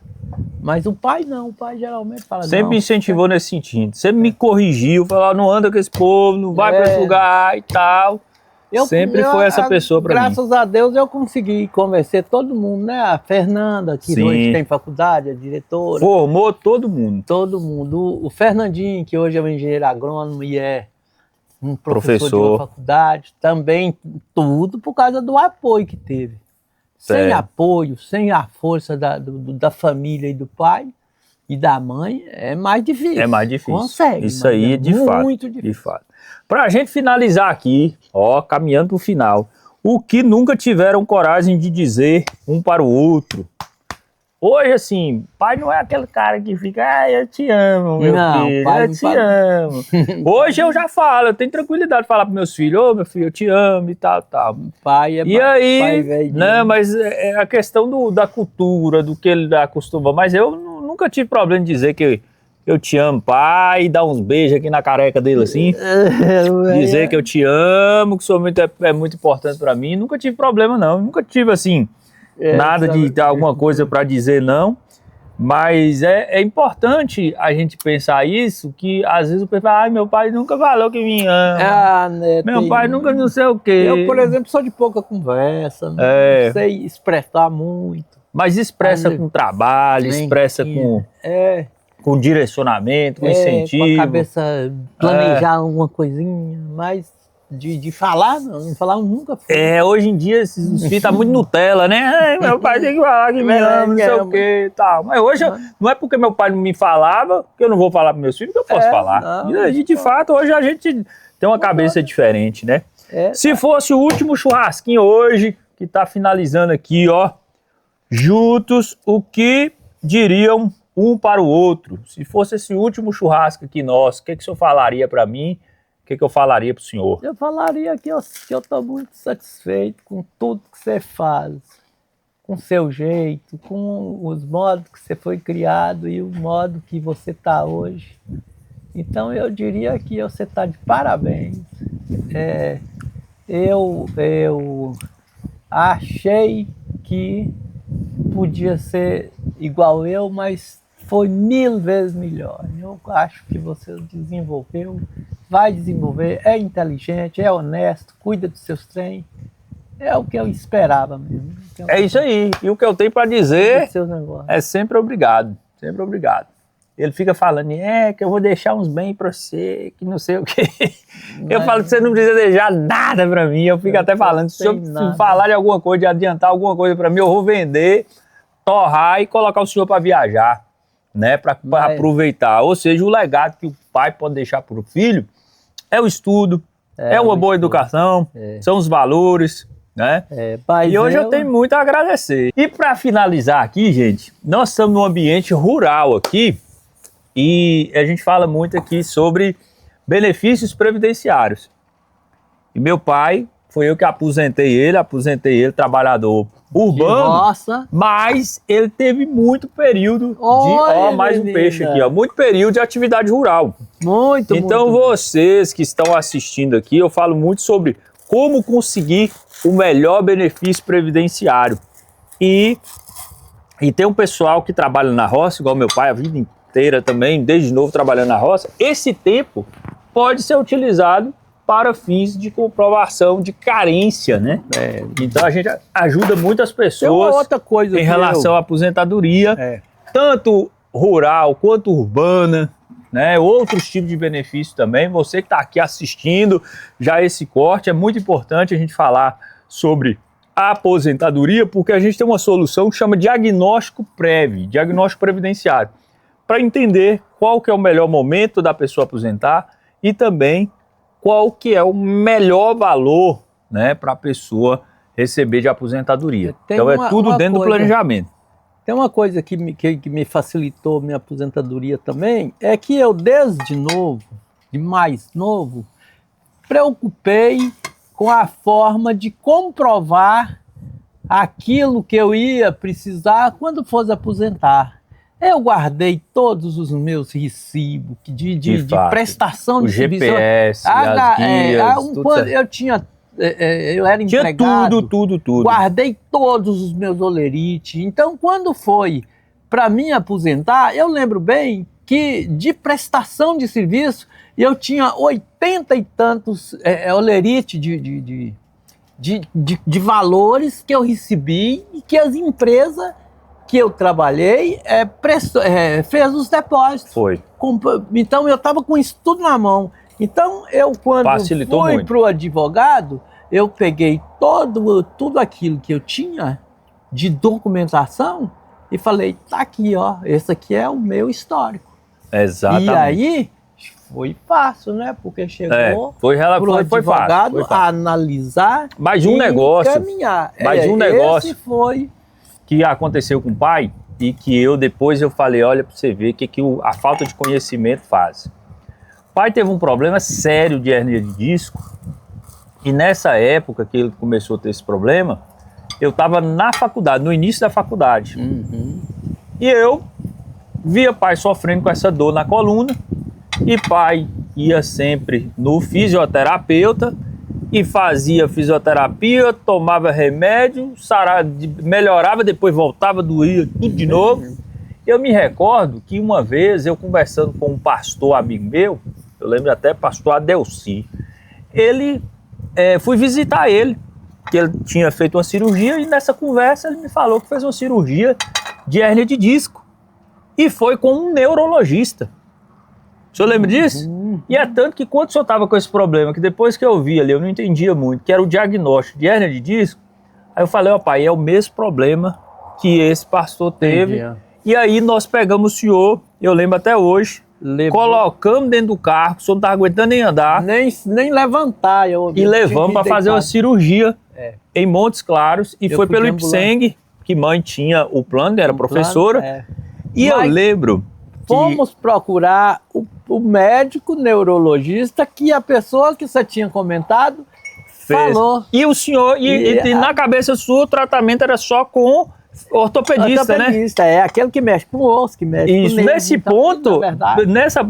Mas o pai não, o pai geralmente fala... Sempre me incentivou nesse sentido, sempre me corrigiu, falou, não anda com esse povo, não vai para esse lugar e tal. Sempre foi essa pessoa para mim. Graças a Deus eu consegui convencer todo mundo, né? A Fernanda, que hoje tem faculdade, a diretora. Formou todo mundo. Todo mundo. O Fernandinho, que hoje é um engenheiro agrônomo e é um professor de uma faculdade. Também tudo por causa do apoio que teve. Sem apoio, sem a força da família e do pai e da mãe, é mais difícil. É mais difícil. Consegue. Isso aí, de fato. Muito difícil. De fato. Pra gente finalizar aqui, caminhando pro final, o que nunca tiveram coragem de dizer um para o outro. Hoje, assim, pai não é aquele cara que fica, eu te amo, meu filho, eu te amo. Hoje eu já falo, eu tenho tranquilidade de falar para meus filhos, meu filho, eu te amo e tal. Pai é e aí, pai velho. Né, mas é a questão da cultura, do que ele acostuma. Mas eu nunca tive problema de dizer que eu te amo, pai, dar uns beijos aqui na careca dele assim, dizer que eu te amo, que sou é muito importante para mim. Nunca tive problema não, nunca tive assim, nada de alguma coisa para dizer não. Mas é importante a gente pensar isso, que às vezes o pessoal fala, meu pai nunca falou que me ama. Né, Meu pai nunca não sei o quê. Eu, por exemplo, sou de pouca conversa, não sei expressar muito. Mas expressa com trabalho, expressa com direcionamento, com incentivo. Com a cabeça planejar uma coisinha, mas de falar, não falar nunca foi. Hoje em dia os filhos estão muito Nutella, né? Ai, meu pai tem que falar que me ama, não sei o quê e tal. Mas hoje não é porque meu pai não me falava que eu não vou falar para meus filhos que eu posso falar. Não, e de fato, hoje a gente tem uma cabeça diferente, né? Se fosse o último churrasquinho hoje, que tá finalizando aqui, ó, juntos, o que diriam um para o outro? Se fosse esse último churrasco aqui nosso, o que o senhor falaria para mim? O que eu falaria para o senhor? Eu falaria que eu estou muito satisfeito com tudo que você faz, com o seu jeito, com os modos que você foi criado e o modo que você está hoje. Então eu diria que você está de parabéns. Eu achei que podia ser igual eu, mas foi 1000 vezes melhor. Eu acho que você desenvolveu, vai desenvolver, é inteligente, é honesto, cuida dos seus trem. É o que eu esperava mesmo. É isso aí. E o que eu tenho para dizer é sempre obrigado. Sempre obrigado. Ele fica falando, que eu vou deixar uns bens para você, que não sei o quê. Eu falo que você não precisa deixar nada para mim. Eu fico até falando, se eu falar de alguma coisa, de adiantar alguma coisa para mim, eu vou vender, torrar e colocar o senhor para viajar, né? Para aproveitar. Ou seja, o legado que o pai pode deixar para o filho é o estudo, é uma boa educação, são os valores, né? E hoje eu tenho muito a agradecer. E para finalizar aqui, gente, nós estamos num ambiente rural aqui e a gente fala muito aqui sobre benefícios previdenciários. E meu pai, foi eu que aposentei ele, trabalhador urbano, mas ele teve muito período mais um peixe aqui, muito período de atividade rural. Então vocês que estão assistindo aqui, eu falo muito sobre como conseguir o melhor benefício previdenciário. E tem um pessoal que trabalha na roça, igual meu pai, a vida inteira também, desde novo trabalhando na roça. Esse tempo pode ser utilizado para fins de comprovação de carência, né? Então a gente ajuda muitas pessoas em relação à aposentadoria, tanto rural quanto urbana, né? Outros tipos de benefícios também. Você que está aqui assistindo já esse corte, é muito importante a gente falar sobre a aposentadoria, porque a gente tem uma solução que chama diagnóstico previdenciário, para entender qual que é o melhor momento da pessoa aposentar e também qual que é o melhor valor, né, para a pessoa receber de aposentadoria. Então é tudo dentro do planejamento. Tem uma coisa que me facilitou minha aposentadoria também, é que eu desde novo, de mais novo, preocupei com a forma de comprovar aquilo que eu ia precisar quando fosse aposentar. Eu guardei todos os meus recibos de prestação de serviço. GPS, as guias, eu era empregado. Tudo. Guardei todos os meus olerites. Então, quando foi para mim aposentar, eu lembro bem que de prestação de serviço, eu tinha 80 e tantos olerites de valores que eu recebi e que as empresas que eu trabalhei fez os depósitos. Então eu estava com isso tudo na mão. Então eu, quando fui para o advogado, eu peguei tudo aquilo que eu tinha de documentação e falei, tá aqui, ó, esse aqui é o meu histórico. Exatamente. E aí foi fácil, né? Porque chegou foi advogado fácil. A analisar mais um negócio, caminhar. Negócio esse foi que aconteceu com o pai e que depois eu falei, olha para você ver o que a falta de conhecimento faz. O pai teve um problema sério de hérnia de disco e nessa época que ele começou a ter esse problema, eu estava na faculdade, no início da faculdade. E eu via pai sofrendo com essa dor na coluna e pai ia sempre no fisioterapeuta e fazia fisioterapia, tomava remédio, melhorava, depois voltava, doía tudo de novo. Eu me recordo que uma vez eu conversando com um pastor amigo meu, eu lembro até pastor Adelci, fui visitar ele, que ele tinha feito uma cirurgia e nessa conversa ele me falou que fez uma cirurgia de hérnia de disco e foi com um neurologista. O senhor lembra disso? E é tanto que quando o senhor estava com esse problema, que depois que eu vi ali, eu não entendia muito, que era o diagnóstico de hérnia de disco, aí eu falei, ó pai, é o mesmo problema que esse pastor teve. Entendi. E aí nós pegamos o senhor, eu lembro até hoje, colocamos dentro do carro, o senhor não estava aguentando nem andar. Nem levantar. E levamos para fazer uma cirurgia em Montes Claros, e foi pelo Ipseng, que mãe tinha o plano, era professora. E eu lembro... Fomos procurar o médico neurologista que a pessoa que você tinha comentado falou. E o senhor, e na cabeça sua, o tratamento era só com ortopedista, né? É aquele que mexe com o osso, que mexe isso, com o nesse ponto,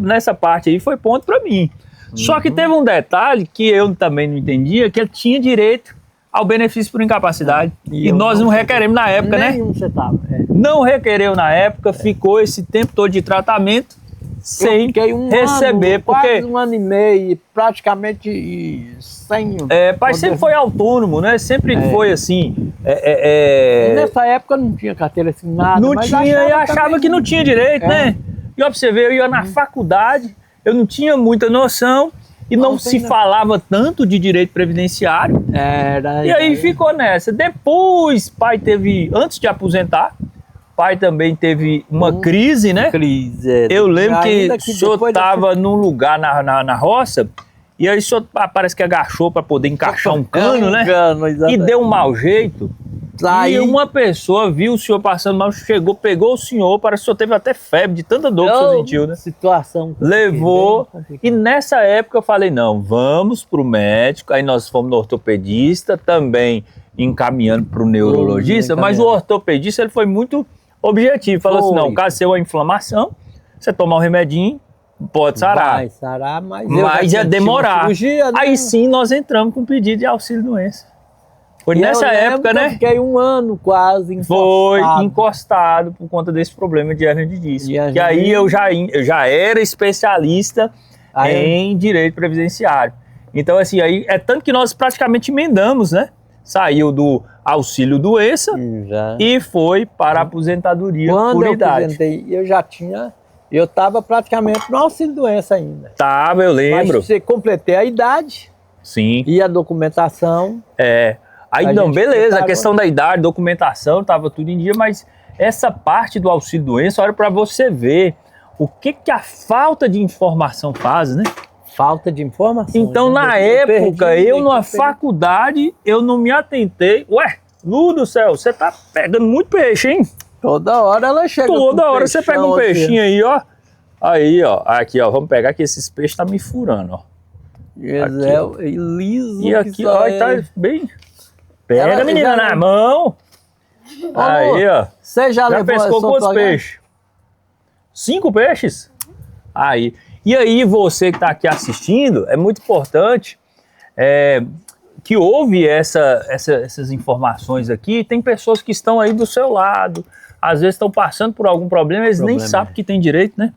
nessa parte aí foi ponto para mim. Só que teve um detalhe que eu também não entendia, que ele tinha direito ao benefício por incapacidade. E nós não requeremos na época, né? Nenhum centavo. Não requereu na época, ficou esse tempo todo de tratamento sem receber. Quase 1 ano e meio, praticamente sem... pai sempre foi autônomo, né? Sempre foi assim. Nessa época não tinha carteira assinada. Não tinha, e achava que não tinha direito, né? E ó, pra você ver, eu ia na faculdade, eu não tinha muita noção. E não se falava tanto de direito previdenciário. E aí ficou nessa. Depois, pai teve, antes de aposentar, pai também teve uma crise, né? Eu lembro que o senhor estava num lugar na roça, e aí o senhor parece que agachou para poder encaixar um cano, né? E deu um mau jeito. E uma pessoa viu o senhor passando mal, chegou, pegou o senhor, parece que o senhor teve até febre de tanta dor que o senhor sentiu, né? Situação. Levou. E nessa época eu falei, não, vamos pro médico. Aí nós fomos no ortopedista, também encaminhando pro neurologista, mas o ortopedista ele foi muito objetivo. Falou assim, não, caso seja uma inflamação, você tomar um remedinho, pode sarar. Vai sarar, mas ia demorar. Cirurgia, né? Aí sim nós entramos com pedido de auxílio-doença. Foi nessa época, né? Eu fiquei 1 ano quase encostado. Foi encostado por conta desse problema de hérnia de disco. E aí eu já era especialista em direito previdenciário. Então, assim, aí é tanto que nós praticamente emendamos, né? Saiu do auxílio doença e foi para a aposentadoria por idade. Quando eu aposentei, eu estava praticamente no auxílio doença ainda. Tava, eu lembro. Mas você completei a idade. Sim. E a documentação. Aí não, beleza, a questão da idade, documentação, estava tudo em dia, mas essa parte do auxílio-doença, olha para você ver o que a falta de informação faz, né? Falta de informação. Então, na época, numa faculdade, eu não me atentei. Ué, Lu do céu, você tá pegando muito peixe, hein? Toda hora ela chega. Toda hora você pega um peixinho aí, ó. Aí, ó. Aqui, ó. Vamos pegar que esses peixes tá me furando, ó. Aqui, liso. E aqui, ó, tá bem... Pega, menina, na mão. Aí, ó. Você já pescou quantos peixes? 5 peixes? Aí. E aí, você que está aqui assistindo, é muito importante que ouve essas informações aqui. Tem pessoas que estão aí do seu lado, às vezes estão passando por algum problema, eles nem sabem que tem direito, né?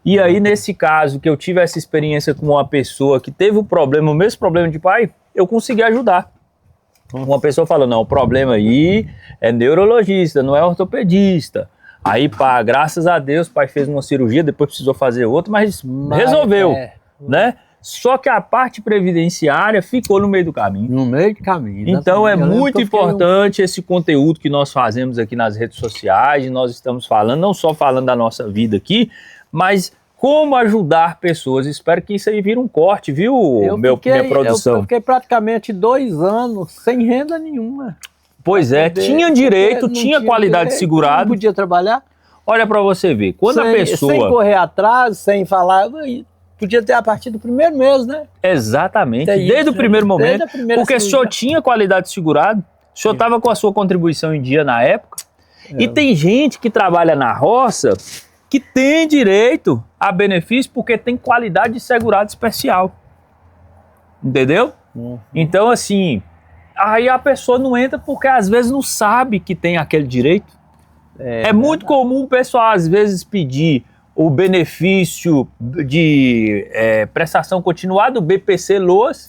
E aí, nesse caso, que eu tive essa experiência com uma pessoa que teve o mesmo problema de pai, eu consegui ajudar. Uma pessoa falou, não, o problema aí é neurologista, não é ortopedista. Aí, pá, graças a Deus, o pai fez uma cirurgia, depois precisou fazer outra, mas resolveu, né? Só que a parte previdenciária ficou no meio do caminho. No meio do caminho. Então é muito importante esse conteúdo que nós fazemos aqui nas redes sociais, e nós estamos falando, não só falando da nossa vida aqui, mas como ajudar pessoas. Espero que isso aí vire um corte, viu, minha produção? Eu fiquei praticamente 2 anos sem renda nenhuma. Pois tinha direito, tinha qualidade segurada. Não podia trabalhar. Olha para você ver, quando a pessoa... Sem correr atrás, sem falar... Podia ter a partir do primeiro mês, né? Exatamente, desde o primeiro momento. Porque o senhor tinha qualidade segurada, o senhor estava com a sua contribuição em dia na época. E tem gente que trabalha na roça que tem direito a benefício porque tem qualidade de segurado especial. Entendeu? Então, assim, aí a pessoa não entra porque às vezes não sabe que tem aquele direito. É muito comum o pessoal, às vezes, pedir o benefício de prestação continuada, do BPC-LOAS,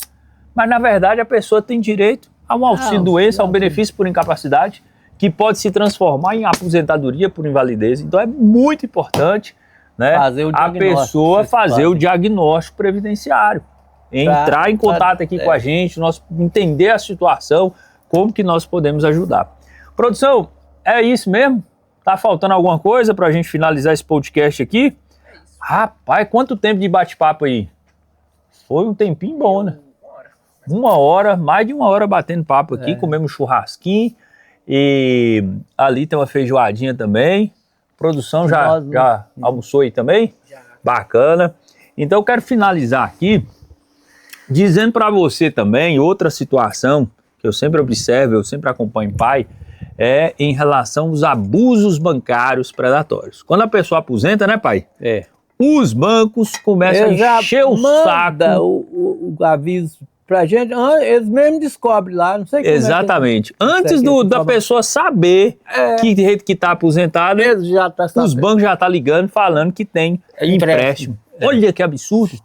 mas, na verdade, a pessoa tem direito a um auxílio-doença, a um benefício por incapacidade, que pode se transformar em aposentadoria por invalidez. Então, é muito importante, né, a pessoa fazer o diagnóstico previdenciário, entrar em contato aqui com a gente, nós entender a situação, como que nós podemos ajudar. Produção, é isso mesmo? Tá faltando alguma coisa para a gente finalizar esse podcast aqui? Rapaz, quanto tempo de bate-papo aí? Foi um tempinho bom, né? 1 hora, mais de 1 hora batendo papo aqui, comemos churrasquinho e ali tem uma feijoadinha também. Produção já almoçou aí também? Já. Bacana. Então eu quero finalizar aqui dizendo para você também outra situação que eu sempre observo, eu sempre acompanho pai, é em relação aos abusos bancários predatórios. Quando a pessoa aposenta, né, pai? Os bancos começam a encher o saco. O aviso pra gente, eles mesmos descobrem lá, não sei como. Exatamente. Antes da pessoa saber que está aposentado, os bancos já estão ligando falando que tem empréstimo. Olha que absurdo.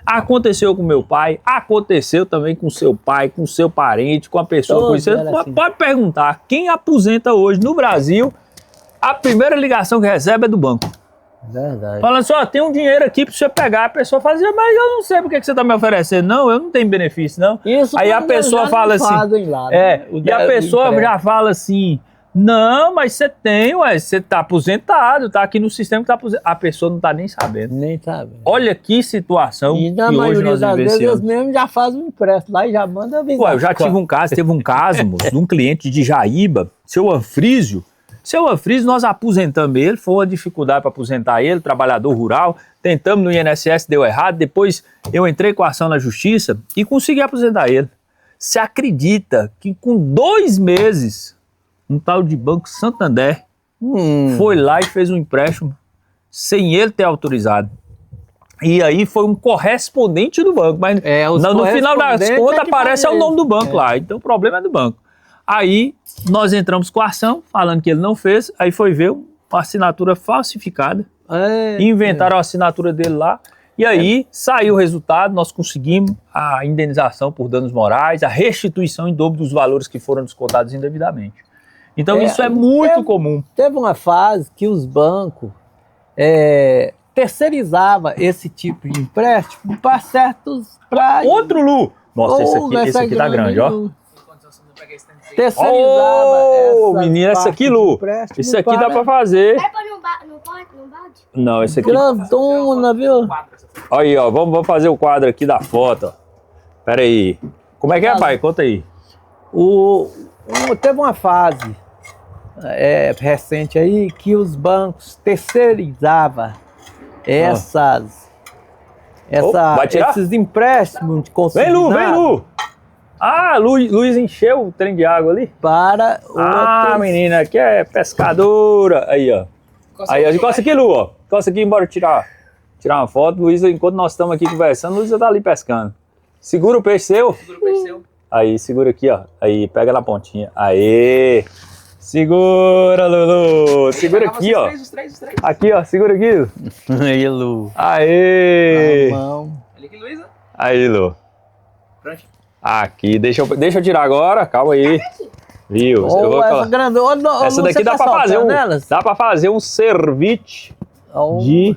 Aconteceu com meu pai, aconteceu também com seu pai, com seu parente, com a pessoa conhecida. Pode perguntar, quem aposenta hoje no Brasil, a primeira ligação que recebe é do banco. Verdade. Falando assim, tem um dinheiro aqui para você pegar. A pessoa fala assim, mas eu não sei por que você está me oferecendo. Não, eu não tenho benefício, não. Isso. Aí a pessoa fala assim, lá, e a pessoa já fala assim, não, mas você tem, você está aposentado, está aqui no sistema que está aposentado. A pessoa não está nem sabendo. Nem sabe. Olha que situação e na maioria das vezes eles mesmos já fazem um empréstimo lá e já mandam avisar. Eu já teve um caso, moço, de um cliente de Jaíba, seu Anfrísio. Seu Anfrísio, nós aposentamos ele, foi uma dificuldade para aposentar ele, trabalhador rural, tentamos no INSS, deu errado, depois eu entrei com a ação na justiça e consegui aposentar ele. Você acredita que com 2 meses, um tal de Banco Santander foi lá e fez um empréstimo sem ele ter autorizado. E aí foi um correspondente do banco, mas no final das contas aparece o nome do banco lá, então o problema é do banco. Aí nós entramos com a ação, falando que ele não fez, aí foi ver uma assinatura falsificada, inventaram a assinatura dele lá, e aí saiu o resultado, nós conseguimos a indenização por danos morais, a restituição em dobro dos valores que foram descontados indevidamente. Então isso é muito comum. Teve uma fase que os bancos terceirizavam esse tipo de empréstimo para certos... Outro Lu! Nossa, esse aqui tá grande, ó. Terceirizava menina, essa aqui, Lu. Isso aqui dá pra fazer. Vai pôr no balde? Não, esse aqui. Grandona, viu? Aí, ó, vamos fazer o quadro aqui da foto. Pera aí. Como é que é, pai? Conta aí. Teve uma fase recente aí que os bancos terceirizavam esses empréstimos de consignado. Vem, Lu! Ah, Luiz encheu o trem de água ali? Para menina, aqui é pescadora. Aí, ó. Encosta aqui, Lu, ó. Encosta aqui, embora tirar uma foto. Luiz, enquanto nós estamos aqui conversando, Luiz tá ali pescando. Segura o peixe seu. Segura o peixe seu. Aí, segura aqui, ó. Aí, pega na pontinha. Aê! Segura, Lulu! Segura aqui, ó. Os três. Aqui, ó. Segura aqui. Aí, Lu. Aê! Olha aqui, Luísa. Aí, Lu. Pronto. Aqui, deixa eu tirar agora, calma aí. Viu? Eu vou essa daqui dá pra fazer um ceviche de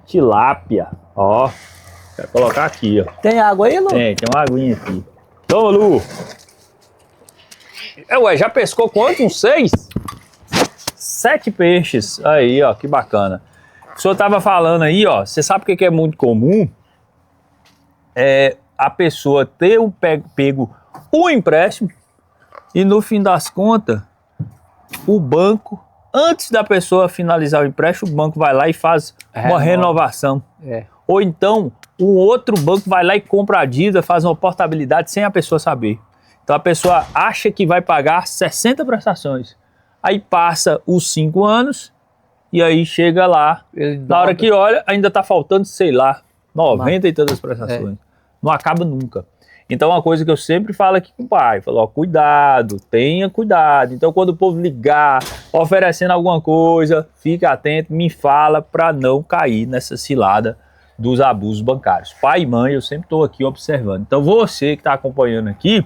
tilápia. Ó, quero colocar aqui, ó. Tem água aí, Lu? Tem uma aguinha aqui. Toma, Lu. Já pescou quanto? Uns 6? 7 peixes. Aí, ó, que bacana. O senhor tava falando aí, ó, você sabe o que é muito comum? A pessoa ter pego o empréstimo e no fim das contas, o banco, antes da pessoa finalizar o empréstimo, o banco vai lá e faz uma renovação. Ou então, o outro banco vai lá e compra a dívida, faz uma portabilidade sem a pessoa saber. Então a pessoa acha que vai pagar 60 prestações. Aí passa os 5 anos e aí chega lá, na hora que olha, ainda está faltando, sei lá, 90 e tantas prestações. não acaba nunca. Então, uma coisa que eu sempre falo aqui com o pai, falo, ó, cuidado, tenha cuidado. Então, quando o povo ligar, oferecendo alguma coisa, fica atento, me fala para não cair nessa cilada dos abusos bancários. Pai e mãe, eu sempre estou aqui observando. Então, você que está acompanhando aqui,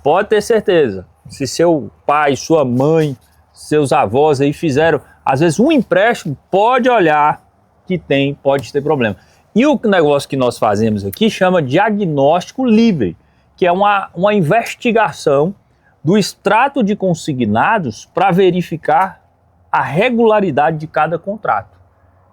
pode ter certeza, se seu pai, sua mãe, seus avós aí fizeram, às vezes, um empréstimo, pode olhar que pode ter problema. E o negócio que nós fazemos aqui chama diagnóstico livre, que é uma investigação do extrato de consignados para verificar a regularidade de cada contrato.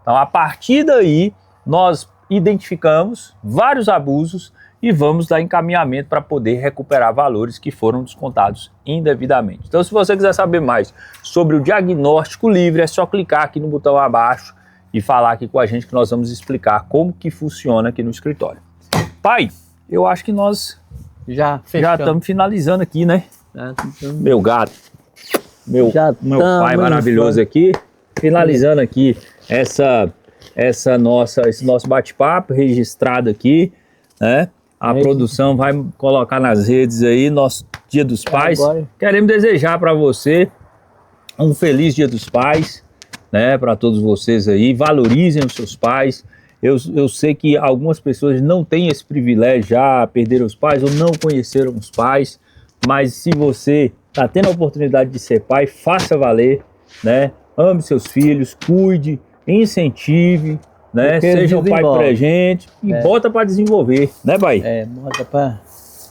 Então, a partir daí, nós identificamos vários abusos e vamos dar encaminhamento para poder recuperar valores que foram descontados indevidamente. Então, se você quiser saber mais sobre o diagnóstico livre, é só clicar aqui no botão abaixo e falar aqui com a gente que nós vamos explicar como que funciona aqui no escritório. Pai, eu acho que nós já estamos finalizando aqui, né? Meu gato, meu pai maravilhoso aqui, finalizando aqui esse nosso bate-papo registrado aqui, né? A produção vai colocar nas redes aí, nosso Dia dos Pais. Queremos desejar para você um feliz Dia dos Pais, né, para todos vocês aí, valorizem os seus pais. Eu sei que algumas pessoas não têm esse privilégio, já perderam os pais ou não conheceram os pais, mas se você está tendo a oportunidade de ser pai, faça valer, né? Ame seus filhos, cuide, incentive, né? Seja um pai presente e bota para desenvolver, né, pai?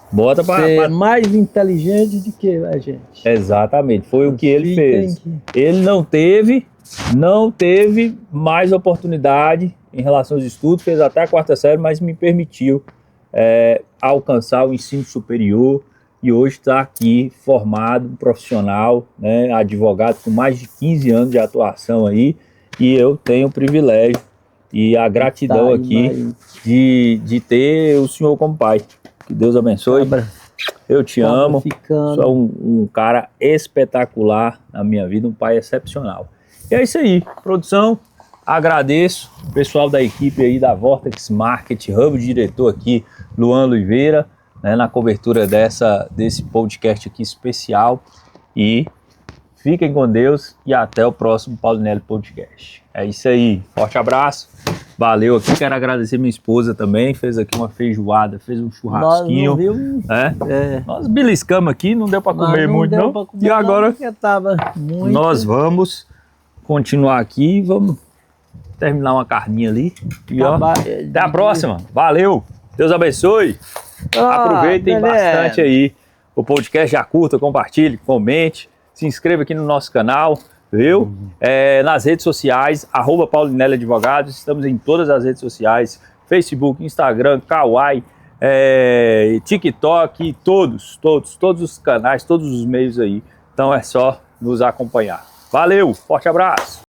Bota para ser mais inteligente do que a gente. Exatamente, foi o que ele fez. Ele não teve mais oportunidade em relação aos estudos, fez até a 4ª série, mas me permitiu alcançar o ensino superior e hoje está aqui formado, um profissional, né, advogado com mais de 15 anos de atuação aí, e eu tenho o privilégio e a gratidão aqui de ter o senhor como pai. Que Deus abençoe. Eu te amo. Sou um cara espetacular na minha vida, um pai excepcional. E é isso aí, produção. Agradeço o pessoal da equipe aí da Vortex Market Hub, o diretor aqui, Luan Oliveira, né, na cobertura desse podcast aqui especial. E fiquem com Deus e até o próximo Paulinelli Podcast. É isso aí, forte abraço, valeu aqui, quero agradecer minha esposa também, fez aqui uma feijoada, fez um churrasquinho, nós beliscamos aqui, não deu para comer muito não, e agora nós vamos continuar aqui, vamos terminar uma carninha ali, e ó, até a próxima, valeu, Deus abençoe, aproveitem bastante aí o podcast, já curta, compartilhe, comente, se inscreva aqui no nosso canal, viu? Nas redes sociais, @Paulinelli Advogados, estamos em todas as redes sociais, Facebook, Instagram, Kawaii, TikTok, todos os canais, todos os meios aí. Então é só nos acompanhar. Valeu, forte abraço!